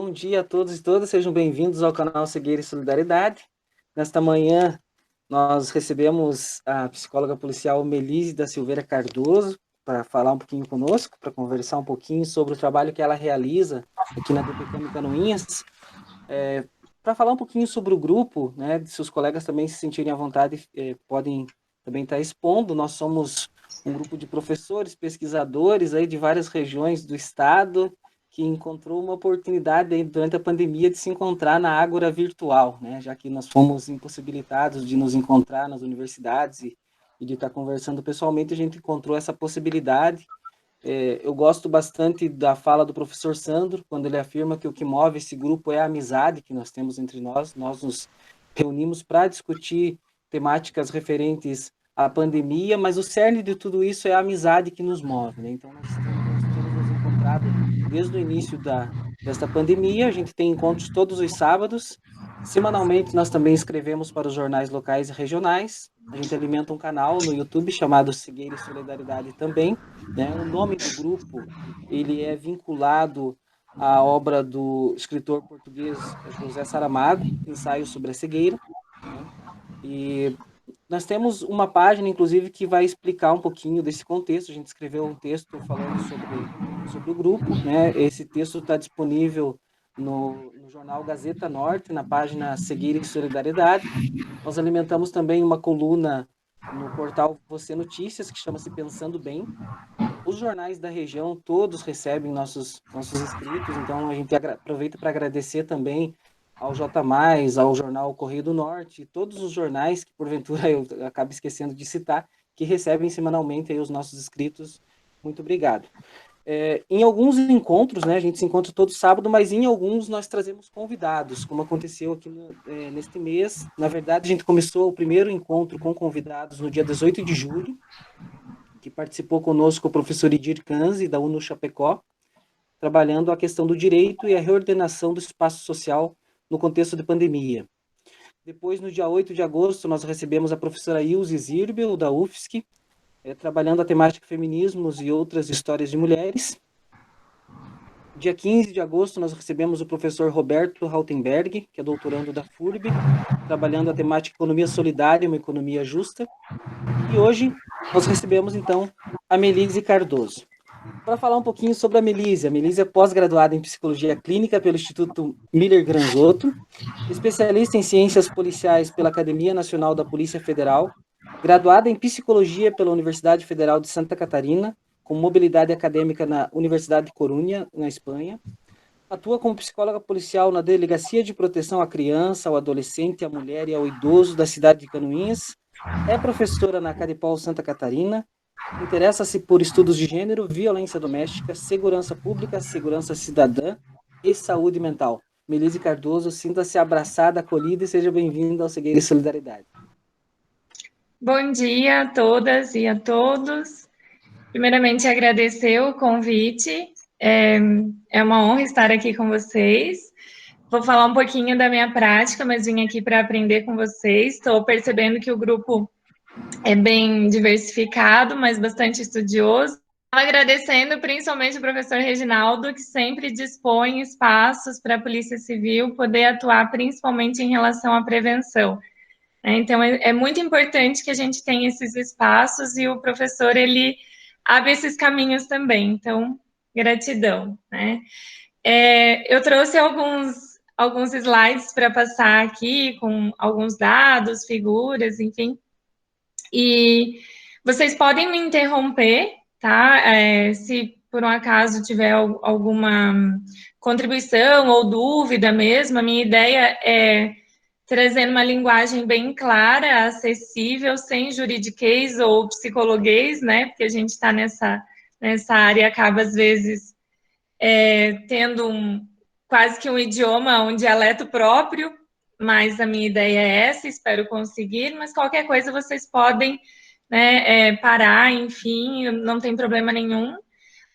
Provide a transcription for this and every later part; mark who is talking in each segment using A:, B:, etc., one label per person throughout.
A: Bom dia a todos e todas, sejam bem-vindos ao canal Cegueira e Solidariedade. Nesta manhã, nós recebemos a psicóloga policial Melise da Silveira Cardoso para falar um pouquinho conosco, para conversar um pouquinho sobre o trabalho que ela realiza aqui na DPCAM Canoinhas, para falar um pouquinho sobre o grupo, né, se os colegas também se sentirem à vontade, podem também estar expondo. Nós somos um grupo de professores, pesquisadores aí de várias regiões do estado, que encontrou uma oportunidade aí, durante a pandemia, de se encontrar na Ágora virtual, né? Já que nós fomos impossibilitados de nos encontrar nas universidades e de estar conversando pessoalmente, a gente encontrou essa possibilidade. Eu gosto bastante da fala do professor Sandro, quando ele afirma que o que move esse grupo é a amizade que nós temos entre nós. Nós nos reunimos para discutir temáticas referentes à pandemia, mas o cerne de tudo isso é a amizade que nos move, né? Então, nós temos nos encontrado desde o início desta pandemia. A gente tem encontros todos os sábados. Semanalmente, nós também escrevemos para os jornais locais e regionais. A gente alimenta um canal no YouTube chamado Cegueira e Solidariedade também, né? O nome do grupo, ele é vinculado à obra do escritor português José Saramago, Ensaio sobre a Cegueira, né? E nós temos uma página, inclusive, que vai explicar um pouquinho desse contexto. A gente escreveu um texto falando sobre o grupo, né? Esse texto está disponível no jornal Gazeta Norte, na página Cegueira e Solidariedade. Nós alimentamos também uma coluna no portal Você Notícias, que chama-se Pensando Bem. Os jornais da região todos recebem nossos inscritos, então a gente aproveita para agradecer também ao J+, ao jornal Correio do Norte, e todos os jornais que porventura eu acabo esquecendo de citar, que recebem semanalmente aí os nossos inscritos. Muito obrigado. Em alguns encontros, né, a gente se encontra todo sábado, mas em alguns nós trazemos convidados, como aconteceu aqui neste mês. Na verdade, a gente começou o primeiro encontro com convidados no dia 18 de julho, que participou conosco o professor Idir Kanzi, da UNO Chapecó, trabalhando a questão do direito e a reordenação do espaço social no contexto de pandemia. Depois, no dia 8 de agosto, nós recebemos a professora Ilse Zirbel, da UFSC, trabalhando a temática feminismos e outras histórias de mulheres. Dia 15 de agosto, nós recebemos o professor Roberto Rautenberg, que é doutorando da FURB, trabalhando a temática economia solidária e uma economia justa. E hoje, nós recebemos, então, a Melise Cardoso. Para falar um pouquinho sobre a Melise é pós-graduada em Psicologia Clínica pelo Instituto Miller Granzotto, especialista em Ciências Policiais pela Academia Nacional da Polícia Federal, graduada em Psicologia pela Universidade Federal de Santa Catarina, com mobilidade acadêmica na Universidade de Corunha, na Espanha. Atua como psicóloga policial na Delegacia de Proteção à Criança, ao Adolescente, à Mulher e ao Idoso da cidade de Canoinhas. É professora na Cadipol Santa Catarina. Interessa-se por estudos de gênero, violência doméstica, segurança pública, segurança cidadã e saúde mental. Melise Cardoso, sinta-se abraçada, acolhida e seja bem-vinda ao Cegueira e Solidariedade.
B: Bom dia a todas e a todos. Primeiramente, agradecer o convite. É uma honra estar aqui com vocês. Vou falar um pouquinho da minha prática, mas vim aqui para aprender com vocês. Estou percebendo que o grupo é bem diversificado, mas bastante estudioso. Agradecendo principalmente o professor Reginaldo, que sempre dispõe espaços para a Polícia Civil poder atuar, principalmente em relação à prevenção. Então, é muito importante que a gente tenha esses espaços e o professor, ele abre esses caminhos também. Então, gratidão, né? Eu trouxe alguns slides para passar aqui, com alguns dados, figuras, enfim. E vocês podem me interromper, tá? Se por um acaso tiver alguma contribuição ou dúvida mesmo, a minha ideia é trazendo uma linguagem bem clara, acessível, sem juridiquês ou psicologuês, né? Porque a gente está nessa área e acaba, às vezes, tendo quase que um idioma, um dialeto próprio, mas a minha ideia é essa, espero conseguir, mas qualquer coisa vocês podem, né, parar, enfim, não tem problema nenhum.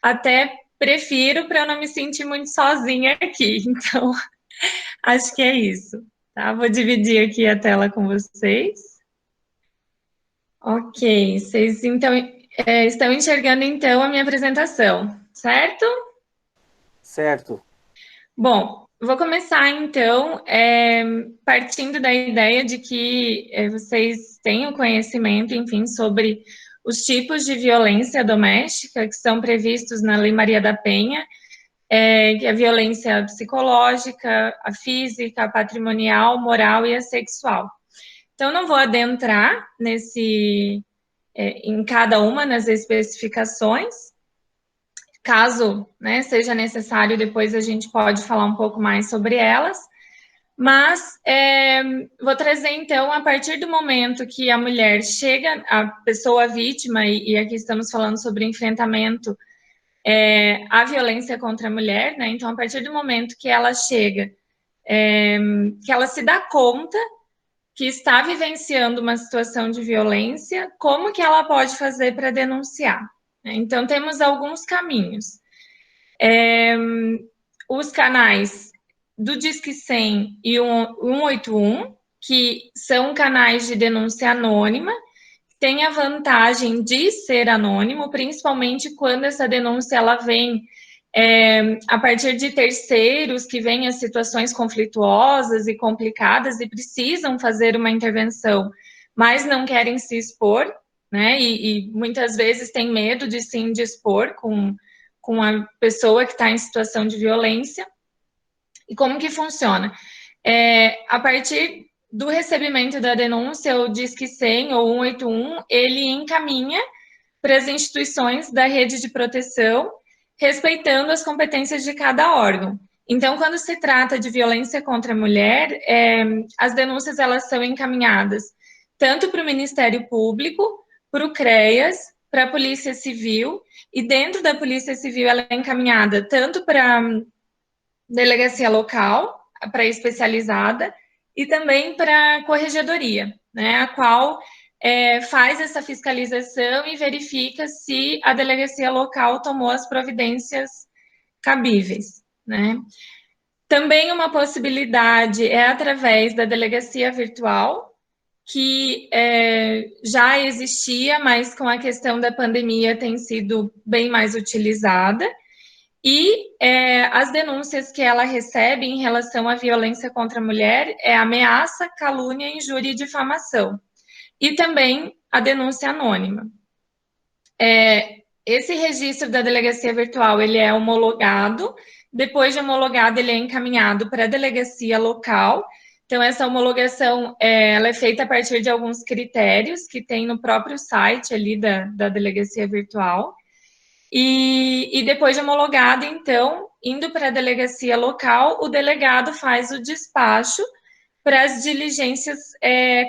B: Até prefiro para eu não me sentir muito sozinha aqui, então acho que é isso. Tá? Vou dividir aqui a tela com vocês. Ok, vocês então estão enxergando então a minha apresentação, certo?
A: Certo.
B: Bom, Vou começar, então, partindo da ideia de que vocês têm o conhecimento, enfim, sobre os tipos de violência doméstica que são previstos na Lei Maria da Penha, que é a violência psicológica, a física, a patrimonial, moral e a sexual. Então, não vou adentrar em cada uma das especificações. Caso, né, seja necessário, depois a gente pode falar um pouco mais sobre elas. Mas vou trazer, então, a partir do momento que a mulher chega, a pessoa vítima, e aqui estamos falando sobre enfrentamento à violência contra a mulher, né? Então, a partir do momento que ela chega, que ela se dá conta que está vivenciando uma situação de violência, como que ela pode fazer para denunciar? Então, temos alguns caminhos. Os canais do Disque 100 e 181, que são canais de denúncia anônima, tem a vantagem de ser anônimo, principalmente quando essa denúncia ela vem a partir de terceiros que vêm a situações conflituosas e complicadas e precisam fazer uma intervenção, mas não querem se expor, né? E muitas vezes têm medo de se indispor com a pessoa que está em situação de violência. E como que funciona? A partir do recebimento da denúncia, o Disque 100 ou 181, ele encaminha para as instituições da rede de proteção, respeitando as competências de cada órgão. Então, quando se trata de violência contra a mulher, as denúncias elas são encaminhadas tanto para o Ministério Público, para o CREAS, para a Polícia Civil, e dentro da Polícia Civil ela é encaminhada tanto para delegacia local, para especializada, e também para a corregedoria, né, a qual faz essa fiscalização e verifica se a delegacia local tomou as providências cabíveis, né. Também uma possibilidade é através da delegacia virtual, que já existia, mas com a questão da pandemia tem sido bem mais utilizada. E as denúncias que ela recebe em relação à violência contra a mulher é ameaça, calúnia, injúria e difamação. E também a denúncia anônima. Esse registro da delegacia virtual, ele é homologado, depois de homologado, ele é encaminhado para a delegacia local. Então, essa homologação, ela é feita a partir de alguns critérios que tem no próprio site ali da delegacia virtual. E depois de homologado, então, indo para a delegacia local, o delegado faz o despacho para as diligências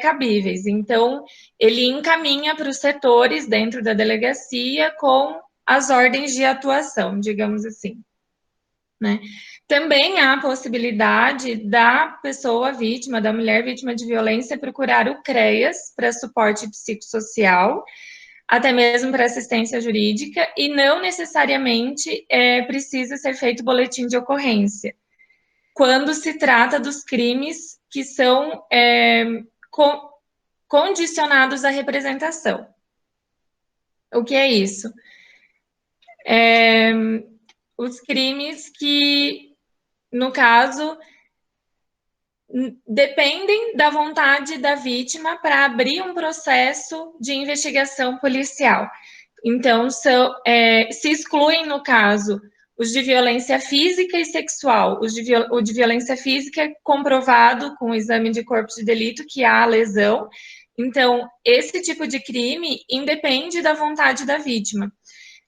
B: cabíveis. Então, ele encaminha para os setores dentro da delegacia com as ordens de atuação, digamos assim, né? Também há a possibilidade da pessoa vítima, da mulher vítima de violência, procurar o CREAS para suporte psicossocial, até mesmo para assistência jurídica, e não necessariamente precisa ser feito boletim de ocorrência, quando se trata dos crimes que são condicionados à representação. O que é isso? Os crimes que, no caso, dependem da vontade da vítima para abrir um processo de investigação policial. Então, se excluem, no caso, os de violência física e sexual. O de violência física é comprovado com o exame de corpo de delito que há lesão. Então, esse tipo de crime independe da vontade da vítima.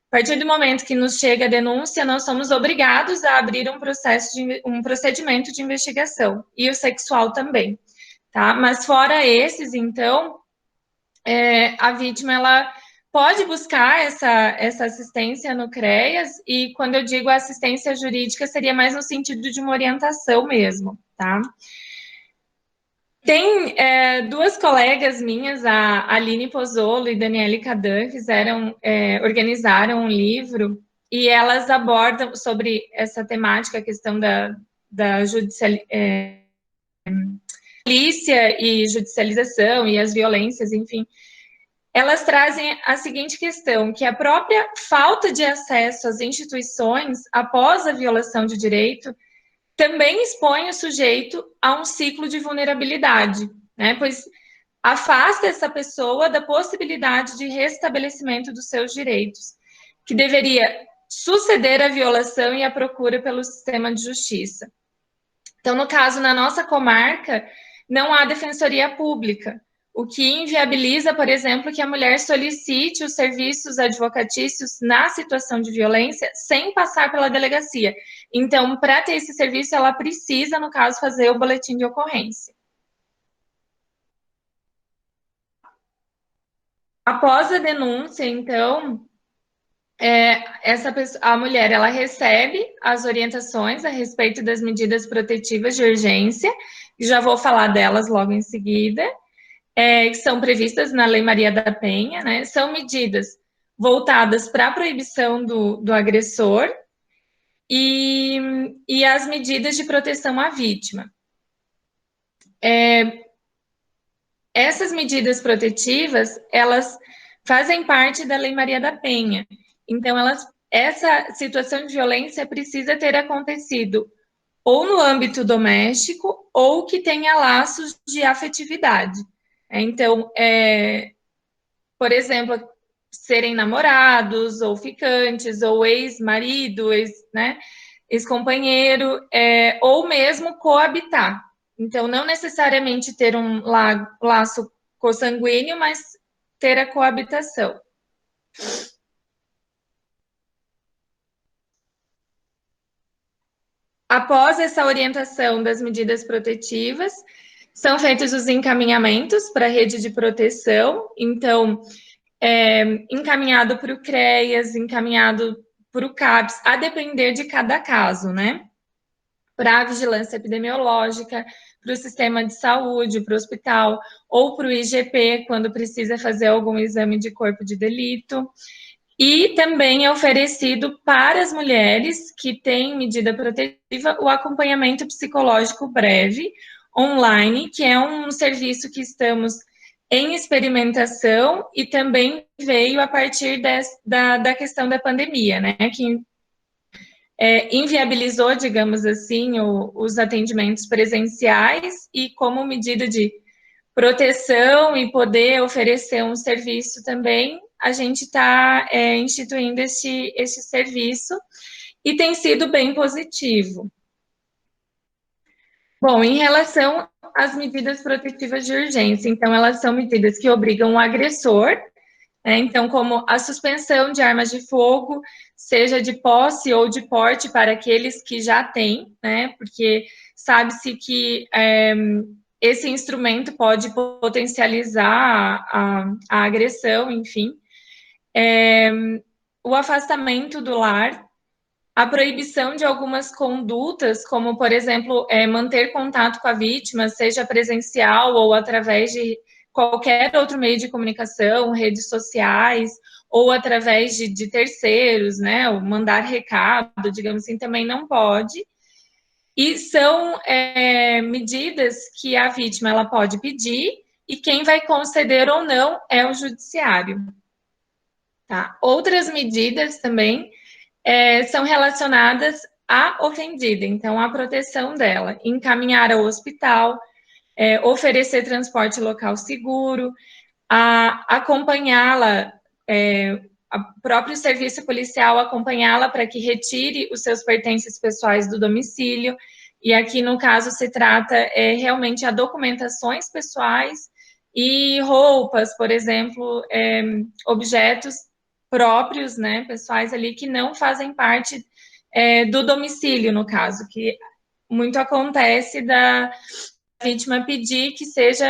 B: A partir do momento que nos chega a denúncia, nós somos obrigados a abrir um procedimento de investigação, e o sexual também, tá? Mas fora esses, então, a vítima, ela pode buscar essa assistência no CREAS, e quando eu digo assistência jurídica, seria mais no sentido de uma orientação mesmo, tá? Tem duas colegas minhas, a Aline Pozzolo e Daniele Cadan, organizaram um livro, e elas abordam sobre essa temática, a questão da polícia e judicialização e as violências, enfim. Elas trazem a seguinte questão, que a própria falta de acesso às instituições após a violação de direito também expõe o sujeito a um ciclo de vulnerabilidade, né? Pois afasta essa pessoa da possibilidade de restabelecimento dos seus direitos, que deveria suceder a violação e a procura pelo sistema de justiça. Então, no caso, na nossa comarca, não há defensoria pública, o que inviabiliza, por exemplo, que a mulher solicite os serviços advocatícios na situação de violência sem passar pela delegacia. Então, para ter esse serviço, ela precisa, no caso, fazer o boletim de ocorrência. Após a denúncia, então, a mulher ela recebe as orientações a respeito das medidas protetivas de urgência, e já vou falar delas logo em seguida, que são previstas na Lei Maria da Penha, né? São medidas voltadas para a proibição do agressor e as medidas de proteção à vítima. Essas medidas protetivas, elas fazem parte da Lei Maria da Penha. Então, essa situação de violência precisa ter acontecido ou no âmbito doméstico ou que tenha laços de afetividade. Então, por exemplo, serem namorados ou ficantes, ou ex-marido, né, ex-companheiro, ou mesmo coabitar. Então, não necessariamente ter um laço consanguíneo, mas ter a coabitação. Após essa orientação das medidas protetivas, são feitos os encaminhamentos para a rede de proteção. Então, encaminhado para o CREAS, encaminhado para o CAPS, a depender de cada caso, né? Para a vigilância epidemiológica, para o sistema de saúde, para o hospital, ou para o IGP, quando precisa fazer algum exame de corpo de delito. E também é oferecido para as mulheres que têm medida protetiva o acompanhamento psicológico breve, online, que é um serviço que estamos em experimentação e também veio a partir da questão da pandemia, né, que inviabilizou, digamos assim, os atendimentos presenciais e como medida de proteção e poder oferecer um serviço também, a gente está instituindo este serviço e tem sido bem positivo. Bom, em relação às medidas protetivas de urgência, então elas são medidas que obrigam o agressor, então como a suspensão de armas de fogo, seja de posse ou de porte para aqueles que já têm, né, porque sabe-se que esse instrumento pode potencializar a agressão, enfim. O afastamento do lar, a proibição de algumas condutas, como, por exemplo, manter contato com a vítima, seja presencial ou através de qualquer outro meio de comunicação, redes sociais, ou através de terceiros, né, ou mandar recado, digamos assim, também não pode. E são medidas que a vítima ela pode pedir e quem vai conceder ou não é o judiciário. Tá? Outras medidas também são relacionadas à ofendida, então a proteção dela, encaminhar ao hospital, oferecer transporte local seguro, acompanhá-la, o próprio serviço policial acompanhá-la para que retire os seus pertences pessoais do domicílio, e aqui no caso se trata realmente a documentações pessoais e roupas, por exemplo, objetos próprios, né, pessoais ali que não fazem parte do domicílio, no caso, que muito acontece da vítima pedir que seja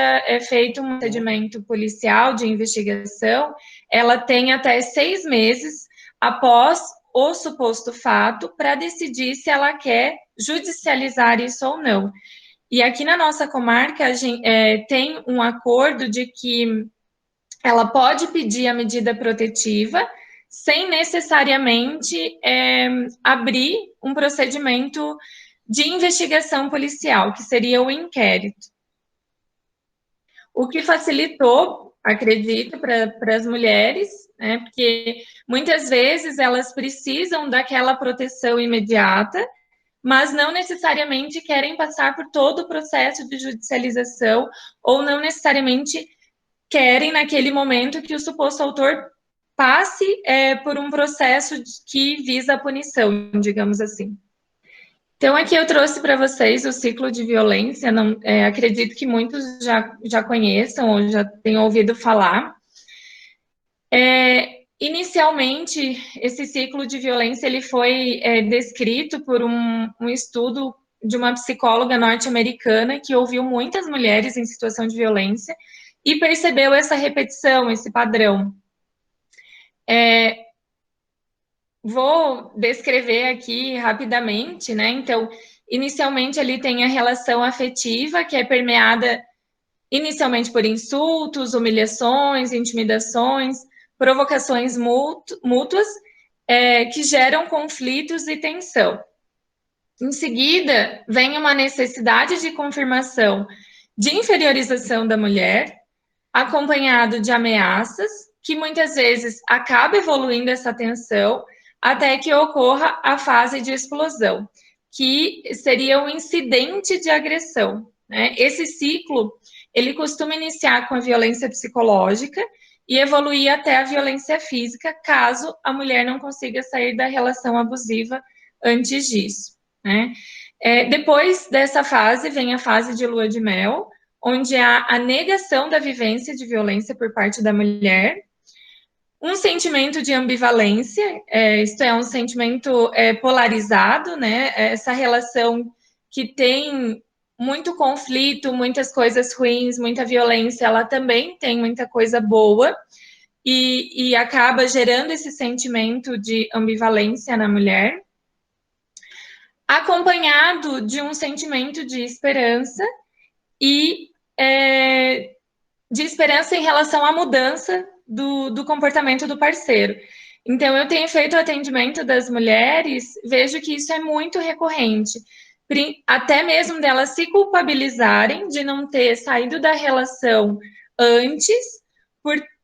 B: feito um procedimento policial de investigação, ela tem até 6 meses após o suposto fato para decidir se ela quer judicializar isso ou não. E aqui na nossa comarca, a gente tem um acordo de que ela pode pedir a medida protetiva sem necessariamente abrir um procedimento de investigação policial, que seria o inquérito. O que facilitou, acredito, para as mulheres, né, porque muitas vezes elas precisam daquela proteção imediata, mas não necessariamente querem passar por todo o processo de judicialização ou não necessariamente querem, naquele momento, que o suposto autor passe por um processo que visa a punição, digamos assim. Então, aqui eu trouxe para vocês o ciclo de violência, não, acredito que muitos já conheçam ou já tenham ouvido falar. Inicialmente, esse ciclo de violência ele foi descrito por um estudo de uma psicóloga norte-americana que ouviu muitas mulheres em situação de violência e percebeu essa repetição, esse padrão. Vou descrever aqui rapidamente, né? Então, inicialmente ali tem a relação afetiva, que é permeada inicialmente por insultos, humilhações, intimidações, provocações mútuas, que geram conflitos e tensão. Em seguida, vem uma necessidade de confirmação de inferiorização da mulher, acompanhado de ameaças, que muitas vezes acaba evoluindo essa tensão até que ocorra a fase de explosão, que seria o incidente de agressão, né? Esse ciclo, ele costuma iniciar com a violência psicológica e evoluir até a violência física, caso a mulher não consiga sair da relação abusiva antes disso, né? Depois dessa fase, vem a fase de lua de mel, onde há a negação da vivência de violência por parte da mulher, um sentimento de ambivalência, isto é, um sentimento polarizado, né? Essa relação que tem muito conflito, muitas coisas ruins, muita violência, ela também tem muita coisa boa e acaba gerando esse sentimento de ambivalência na mulher, acompanhado de um sentimento de esperança e de esperança em relação à mudança do comportamento do parceiro. Então, eu tenho feito o atendimento das mulheres, vejo que isso é muito recorrente, até mesmo delas se culpabilizarem de não ter saído da relação antes,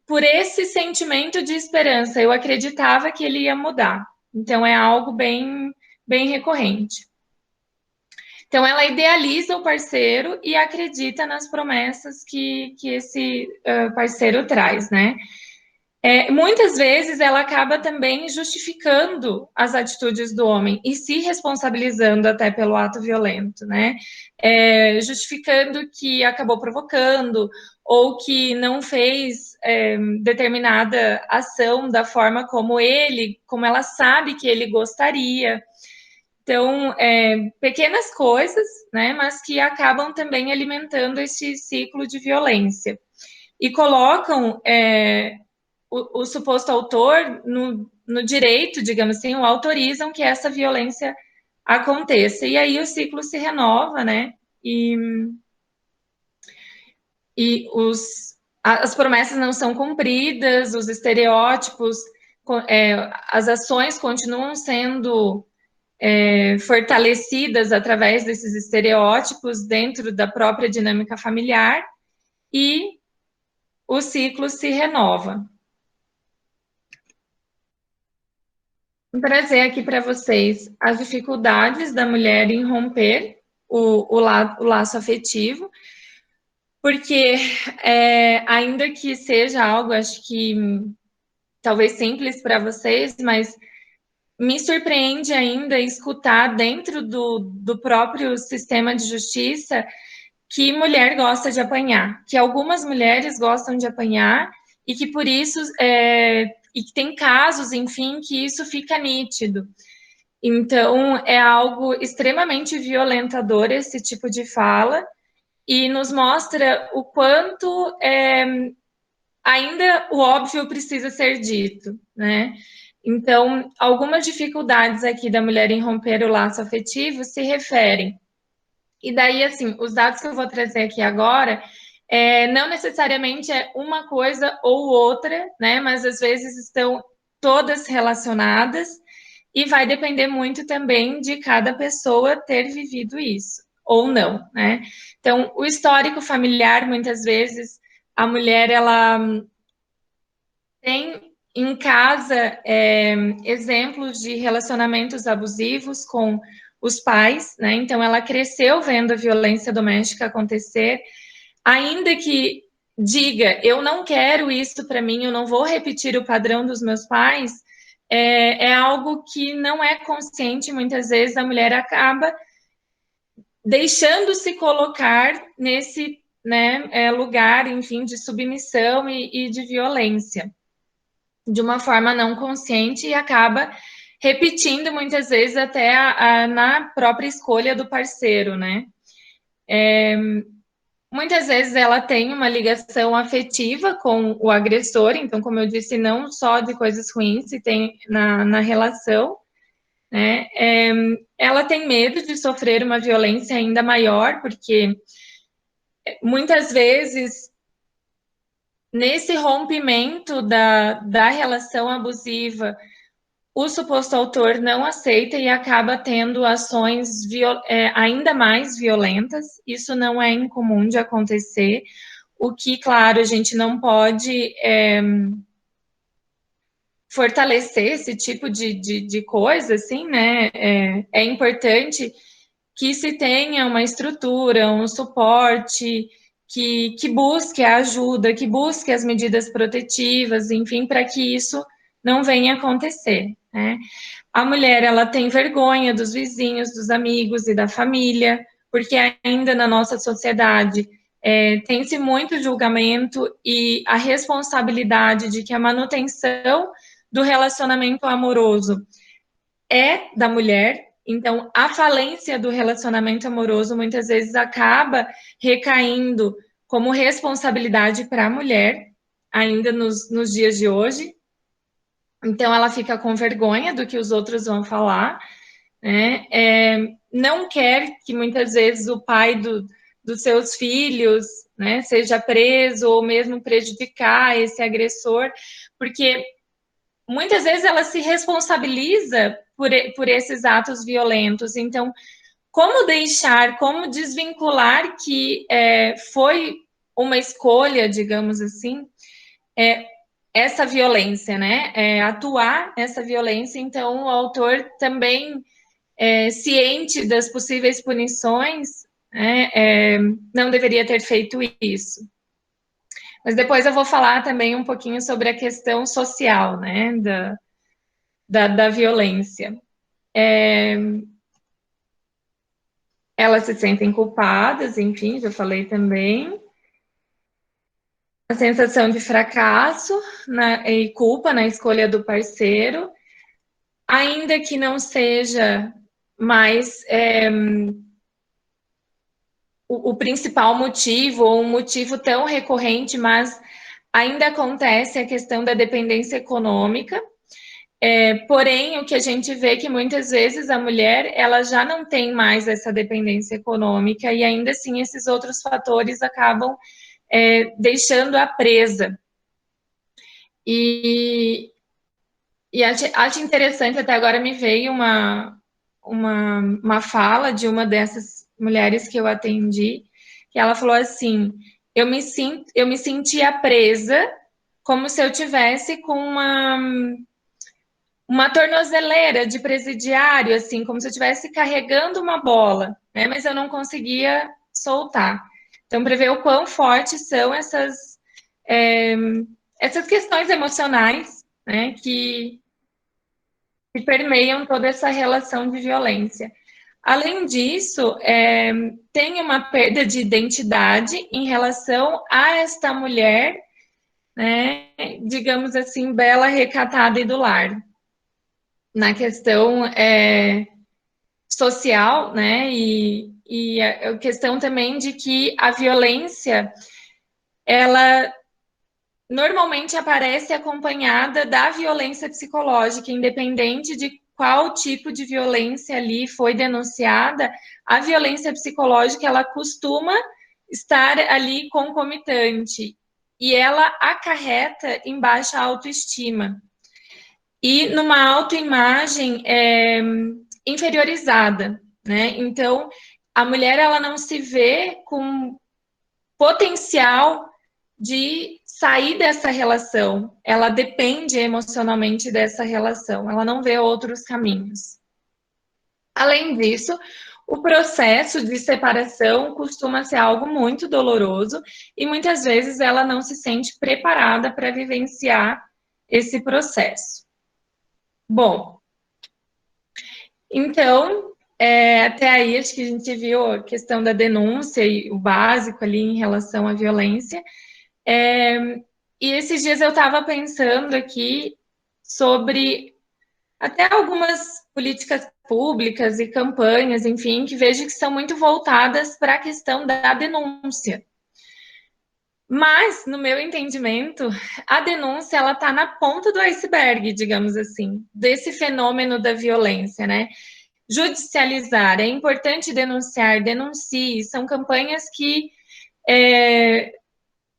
B: por esse sentimento de esperança. Eu acreditava que ele ia mudar. Então, é algo bem, bem recorrente. Então, ela idealiza o parceiro e acredita nas promessas que esse parceiro traz, né? Muitas vezes ela acaba também justificando as atitudes do homem e se responsabilizando até pelo ato violento, né? Justificando que acabou provocando ou que não fez determinada ação da forma como ela sabe que ele gostaria. Então, pequenas coisas, né, mas que acabam também alimentando esse ciclo de violência. E colocam o suposto autor no direito, digamos assim, o autorizam que essa violência aconteça. E aí o ciclo se renova, né, as promessas não são cumpridas, os estereótipos, as ações continuam sendo fortalecidas através desses estereótipos dentro da própria dinâmica familiar e o ciclo se renova. Vou trazer aqui para vocês as dificuldades da mulher em romper o laço afetivo, porque ainda que seja algo, acho que talvez simples para vocês, mas me surpreende ainda escutar dentro do próprio sistema de justiça que mulher gosta de apanhar, que algumas mulheres gostam de apanhar e que por isso, e que tem casos, enfim, que isso fica nítido. Então, é algo extremamente violentador esse tipo de fala e nos mostra o quanto ainda o óbvio precisa ser dito, né? Então, algumas dificuldades aqui da mulher em romper o laço afetivo se referem. E daí, assim, os dados que eu vou trazer aqui agora, não necessariamente é uma coisa ou outra, né? Mas às vezes estão todas relacionadas e vai depender muito também de cada pessoa ter vivido isso ou não, né? Então, o histórico familiar, muitas vezes, a mulher, ela tem em casa exemplos de relacionamentos abusivos com os pais, né? Então ela cresceu vendo a violência doméstica acontecer, ainda que diga, eu não quero isso para mim, eu não vou repetir o padrão dos meus pais, é algo que não é consciente, muitas vezes a mulher acaba deixando se colocar nesse, né, lugar, enfim, de submissão e de violência, de uma forma não consciente, e acaba repetindo muitas vezes até na própria escolha do parceiro, né? Muitas vezes ela tem uma ligação afetiva com o agressor, então, como eu disse, não só de coisas ruins se tem na relação, né? Ela tem medo de sofrer uma violência ainda maior, porque muitas vezes nesse rompimento da relação abusiva, o suposto autor não aceita e acaba tendo ações ainda mais violentas. Isso não é incomum de acontecer, o que, claro, a gente não pode fortalecer esse tipo de coisa, assim, né? É importante que se tenha uma estrutura, um suporte, que busque a ajuda, que busque as medidas protetivas, enfim, para que isso não venha acontecer, né? A mulher, ela tem vergonha dos vizinhos, dos amigos e da família, porque ainda na nossa sociedade tem-se muito julgamento e a responsabilidade de que a manutenção do relacionamento amoroso é da mulher. Então, a falência do relacionamento amoroso muitas vezes acaba recaindo como responsabilidade para a mulher, ainda nos dias de hoje. Então, ela fica com vergonha do que os outros vão falar, né? Não quer que muitas vezes o pai dos seus filhos, né, seja preso ou mesmo prejudicar esse agressor, porque muitas vezes ela se responsabiliza por esses atos violentos. Então, como deixar, como desvincular que foi uma escolha, digamos assim, essa violência, né? Atuar nessa violência. Então, o autor também, ciente das possíveis punições, não deveria ter feito isso. Mas depois eu vou falar também um pouquinho sobre a questão social, né, da violência. Elas se sentem culpadas, enfim, já falei também. A sensação de fracasso e culpa na escolha do parceiro, ainda que não seja mais o principal motivo, ou um motivo tão recorrente, mas ainda acontece a questão da dependência econômica. Porém, o que a gente vê é que muitas vezes a mulher ela já não tem mais essa dependência econômica e ainda assim esses outros fatores acabam deixando-a presa. E acho interessante, até agora me veio uma fala de uma dessas mulheres que eu atendi, que ela falou assim, eu me sentia presa como se eu tivesse com uma tornozeleira de presidiário, assim, como se eu estivesse carregando uma bola, né? Mas eu não conseguia soltar. Então, para ver o quão fortes são essas questões emocionais, né, que permeiam toda essa relação de violência. Além disso, tem uma perda de identidade em relação a esta mulher, né, digamos assim, bela, recatada e do lar. Na questão social, né, e a questão também de que a violência, ela normalmente aparece acompanhada da violência psicológica, independente de qual tipo de violência ali foi denunciada, a violência psicológica, ela costuma estar ali concomitante, e ela acarreta em baixa autoestima e numa autoimagem inferiorizada, né? Então, a mulher ela não se vê com potencial de sair dessa relação, ela depende emocionalmente dessa relação, ela não vê outros caminhos. Além disso, o processo de separação costuma ser algo muito doloroso e muitas vezes ela não se sente preparada para vivenciar esse processo. Bom, então, até aí acho que a gente viu a questão da denúncia e o básico ali em relação à violência. E esses dias eu estava pensando aqui sobre até algumas políticas públicas e campanhas, enfim, que vejo que são muito voltadas para a questão da denúncia. Mas, no meu entendimento, a denúncia ela está na ponta do iceberg, digamos assim, desse fenômeno da violência, né? Judicializar, é importante denunciar, denuncie, são campanhas que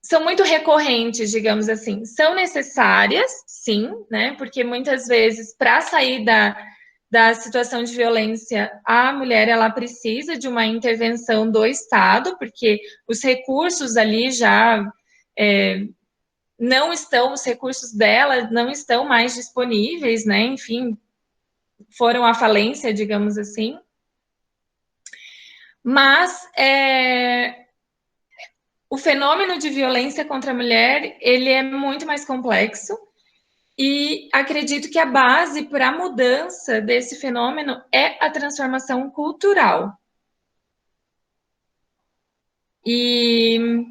B: são muito recorrentes, digamos assim. São necessárias, sim, né? Porque muitas vezes, para sair da situação de violência, a mulher ela precisa de uma intervenção do Estado, porque os recursos ali já não estão, os recursos dela não estão mais disponíveis, né? Enfim, foram à falência, digamos assim. Mas o fenômeno de violência contra a mulher, ele é muito mais complexo e acredito que a base para a mudança desse fenômeno é a transformação cultural. E,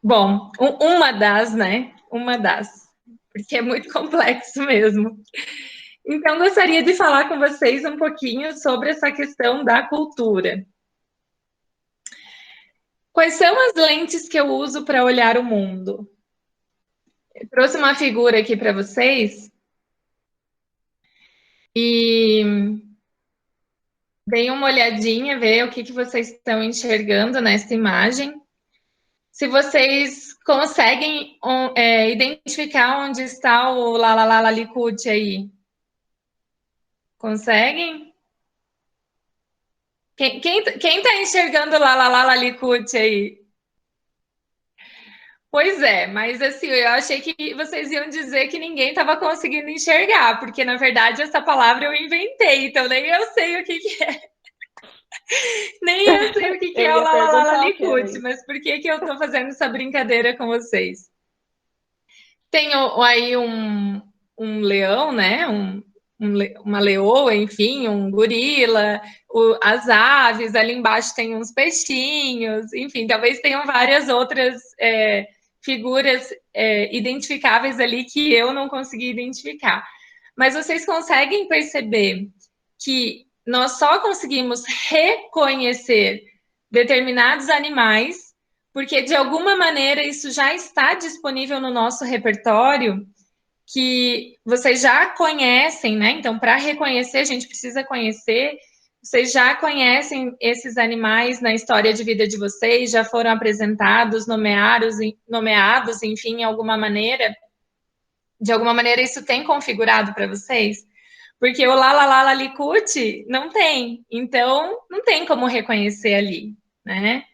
B: bom, uma das, né? Uma das, porque é muito complexo mesmo. Então, gostaria de falar com vocês um pouquinho sobre essa questão da cultura. Quais são as lentes que eu uso para olhar o mundo? Eu trouxe uma figura aqui para vocês e deem uma olhadinha, ver o que vocês estão enxergando nessa imagem. Se vocês conseguem identificar onde está o Lalalala Likud aí. Conseguem? Quem está enxergando o Lalalala Likud aí? Pois é, mas assim, eu achei que vocês iam dizer que ninguém estava conseguindo enxergar, porque na verdade essa palavra eu inventei, então nem eu sei o que é. Nem eu sei o que
C: Eu
B: é o
C: ia
B: Lalalala
C: perguntar o que era
B: Likud,
C: isso.
B: mas por que eu estou fazendo essa brincadeira com vocês? Tem aí um leão, né? Uma leoa, enfim, um gorila, as aves, ali embaixo tem uns peixinhos, enfim, talvez tenham várias outras figuras identificáveis ali que eu não consegui identificar. Mas vocês conseguem perceber que nós só conseguimos reconhecer determinados animais porque de alguma maneira isso já está disponível no nosso repertório, que vocês já conhecem, né? Então, para reconhecer, a gente precisa conhecer. Vocês já conhecem esses animais na história de vida de vocês, já foram apresentados, nomeados, enfim, de alguma maneira isso tem configurado para vocês? Porque o Lalalala Licut não tem, então não tem como reconhecer ali, né?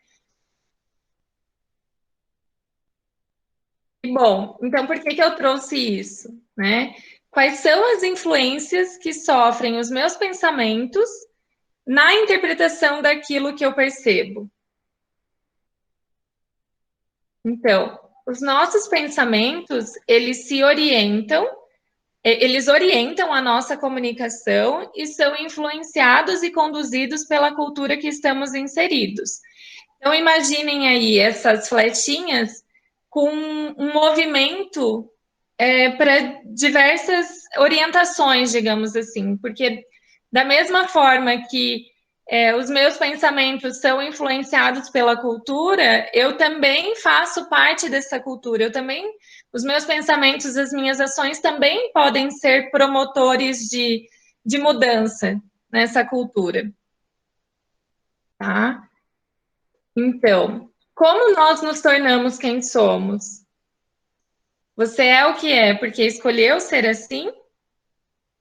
B: Bom, então por que eu trouxe isso, né? Quais são as influências que sofrem os meus pensamentos na interpretação daquilo que eu percebo? Então, os nossos pensamentos, eles orientam a nossa comunicação e são influenciados e conduzidos pela cultura que estamos inseridos. Então, imaginem aí essas flechinhas com um movimento para diversas orientações, digamos assim, porque da mesma forma que os meus pensamentos são influenciados pela cultura, eu também faço parte dessa cultura, os meus pensamentos, as minhas ações também podem ser promotores de mudança nessa cultura, tá? Então, como nós nos tornamos quem somos? Você é o que é porque escolheu ser assim?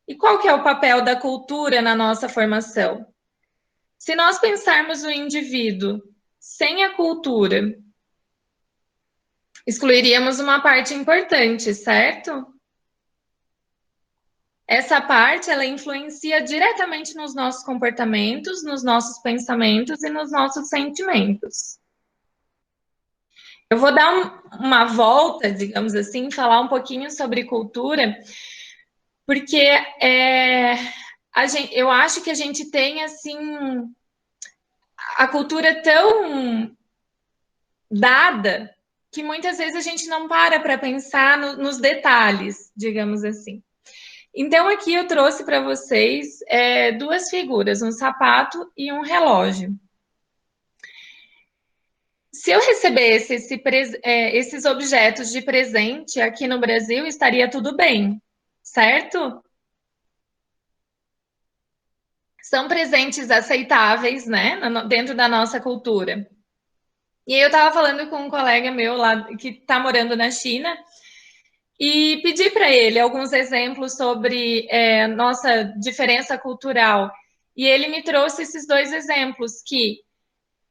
B: E qual que é o papel da cultura na nossa formação? Se nós pensarmos o indivíduo sem a cultura, excluiríamos uma parte importante, certo? essa parte, ela influencia diretamente nos nossos comportamentos, nos nossos pensamentos e nos nossos sentimentos. Eu vou dar uma volta, digamos assim, falar um pouquinho sobre cultura, porque eu acho que a gente tem, assim, a cultura tão dada que muitas vezes a gente não para pensar nos detalhes, digamos assim. Então, aqui eu trouxe para vocês duas figuras, um sapato e um relógio. Se eu recebesse esses objetos de presente aqui no Brasil, estaria tudo bem, certo? São presentes aceitáveis, né, dentro da nossa cultura. E aí eu estava falando com um colega meu lá que está morando na China e pedi para ele alguns exemplos sobre nossa diferença cultural. E ele me trouxe esses dois exemplos que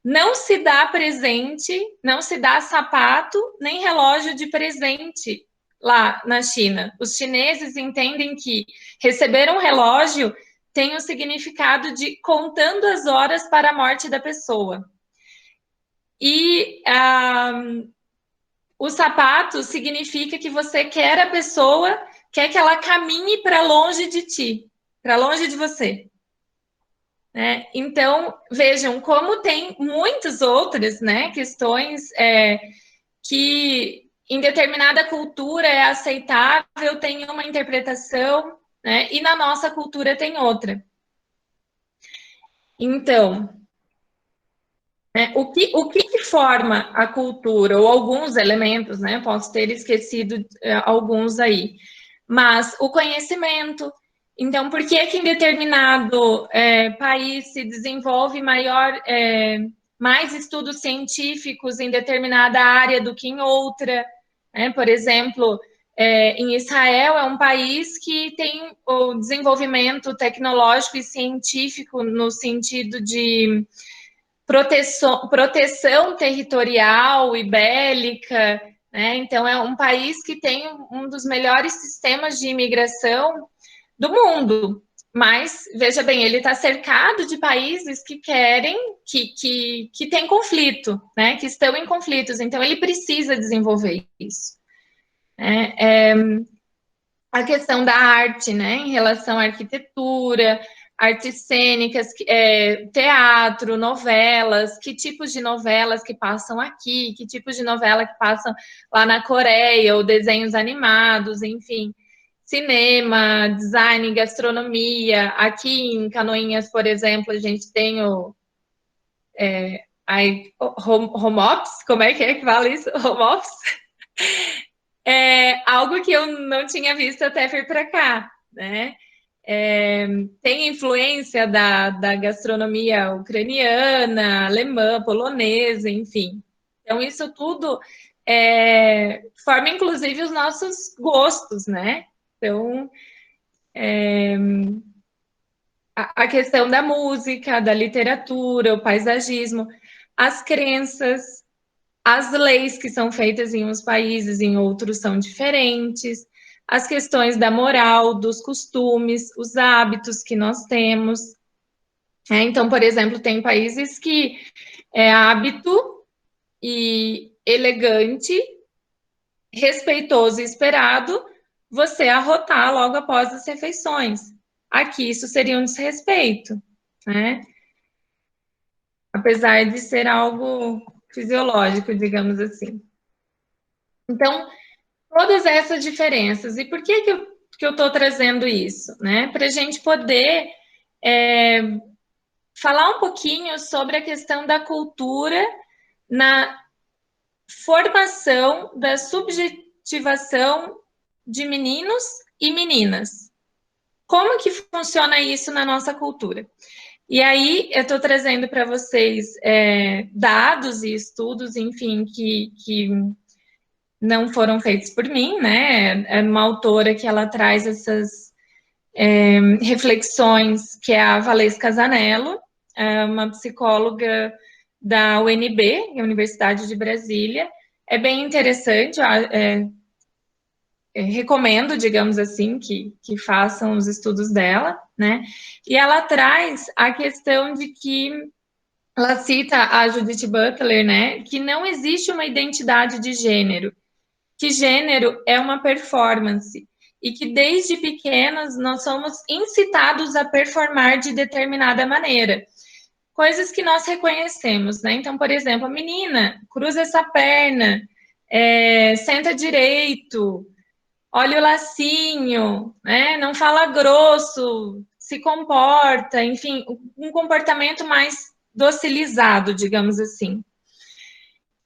B: não se dá presente, não se dá sapato nem relógio de presente lá na China. Os chineses entendem que receber um relógio tem o significado de contando as horas para a morte da pessoa. E o sapato significa que você quer a pessoa, quer que ela caminhe para longe de ti, para longe de você. Né? Então, vejam como tem muitas outras, né, questões que em determinada cultura é aceitável, tem uma interpretação, né, e na nossa cultura tem outra. Então, o que forma a cultura, ou alguns elementos, né? Posso ter esquecido alguns aí. Mas o conhecimento. Então, por que que em determinado país se desenvolve mais estudos científicos em determinada área do que em outra? Né? Por exemplo, em Israel é um país que tem o desenvolvimento tecnológico e científico no sentido de proteção territorial e bélica, né? Então é um país que tem um dos melhores sistemas de imigração do mundo. Mas, veja bem, ele está cercado de países que querem, que tem conflito, né? Que estão em conflitos. Então, ele precisa desenvolver isso. A questão da arte, né? Em relação à arquitetura, artes cênicas, teatro, novelas, que tipos de novelas que passam aqui, que tipos de novela que passam lá na Coreia, ou desenhos animados, enfim, cinema, design, gastronomia. Aqui em Canoinhas, por exemplo, a gente tem o home office, como é que fala isso? Home office? Algo que eu não tinha visto até vir para cá, né? Tem influência da gastronomia ucraniana, alemã, polonesa, enfim. Então, isso tudo forma, inclusive, os nossos gostos, né? Então, a questão da música, da literatura, o paisagismo, as crenças, as leis que são feitas em uns países, em outros são diferentes, as questões da moral, dos costumes, os hábitos que nós temos. Então, por exemplo, tem países que é hábito e elegante, respeitoso e esperado você arrotar logo após as refeições. Aqui isso seria um desrespeito, né? Apesar de ser algo fisiológico, digamos assim. Então, todas essas diferenças. E por que eu estou trazendo isso? Né? Para a gente poder falar um pouquinho sobre a questão da cultura na formação da subjetivação de meninos e meninas. Como que funciona isso na nossa cultura? E aí eu estou trazendo para vocês dados e estudos, enfim, que não foram feitos por mim, né? É uma autora que ela traz essas reflexões, que é a Valesca Zanello, uma psicóloga da UNB, Universidade de Brasília. É bem interessante, recomendo, digamos assim, que façam os estudos dela, né? E ela traz a questão de que ela cita a Judith Butler, né? Que não existe uma identidade de gênero, que gênero é uma performance e que desde pequenas nós somos incitados a performar de determinada maneira. Coisas que nós reconhecemos, né? Então, por exemplo, a menina cruza essa perna, senta direito, olha o lacinho, né? Não fala grosso, se comporta, enfim, um comportamento mais docilizado, digamos assim.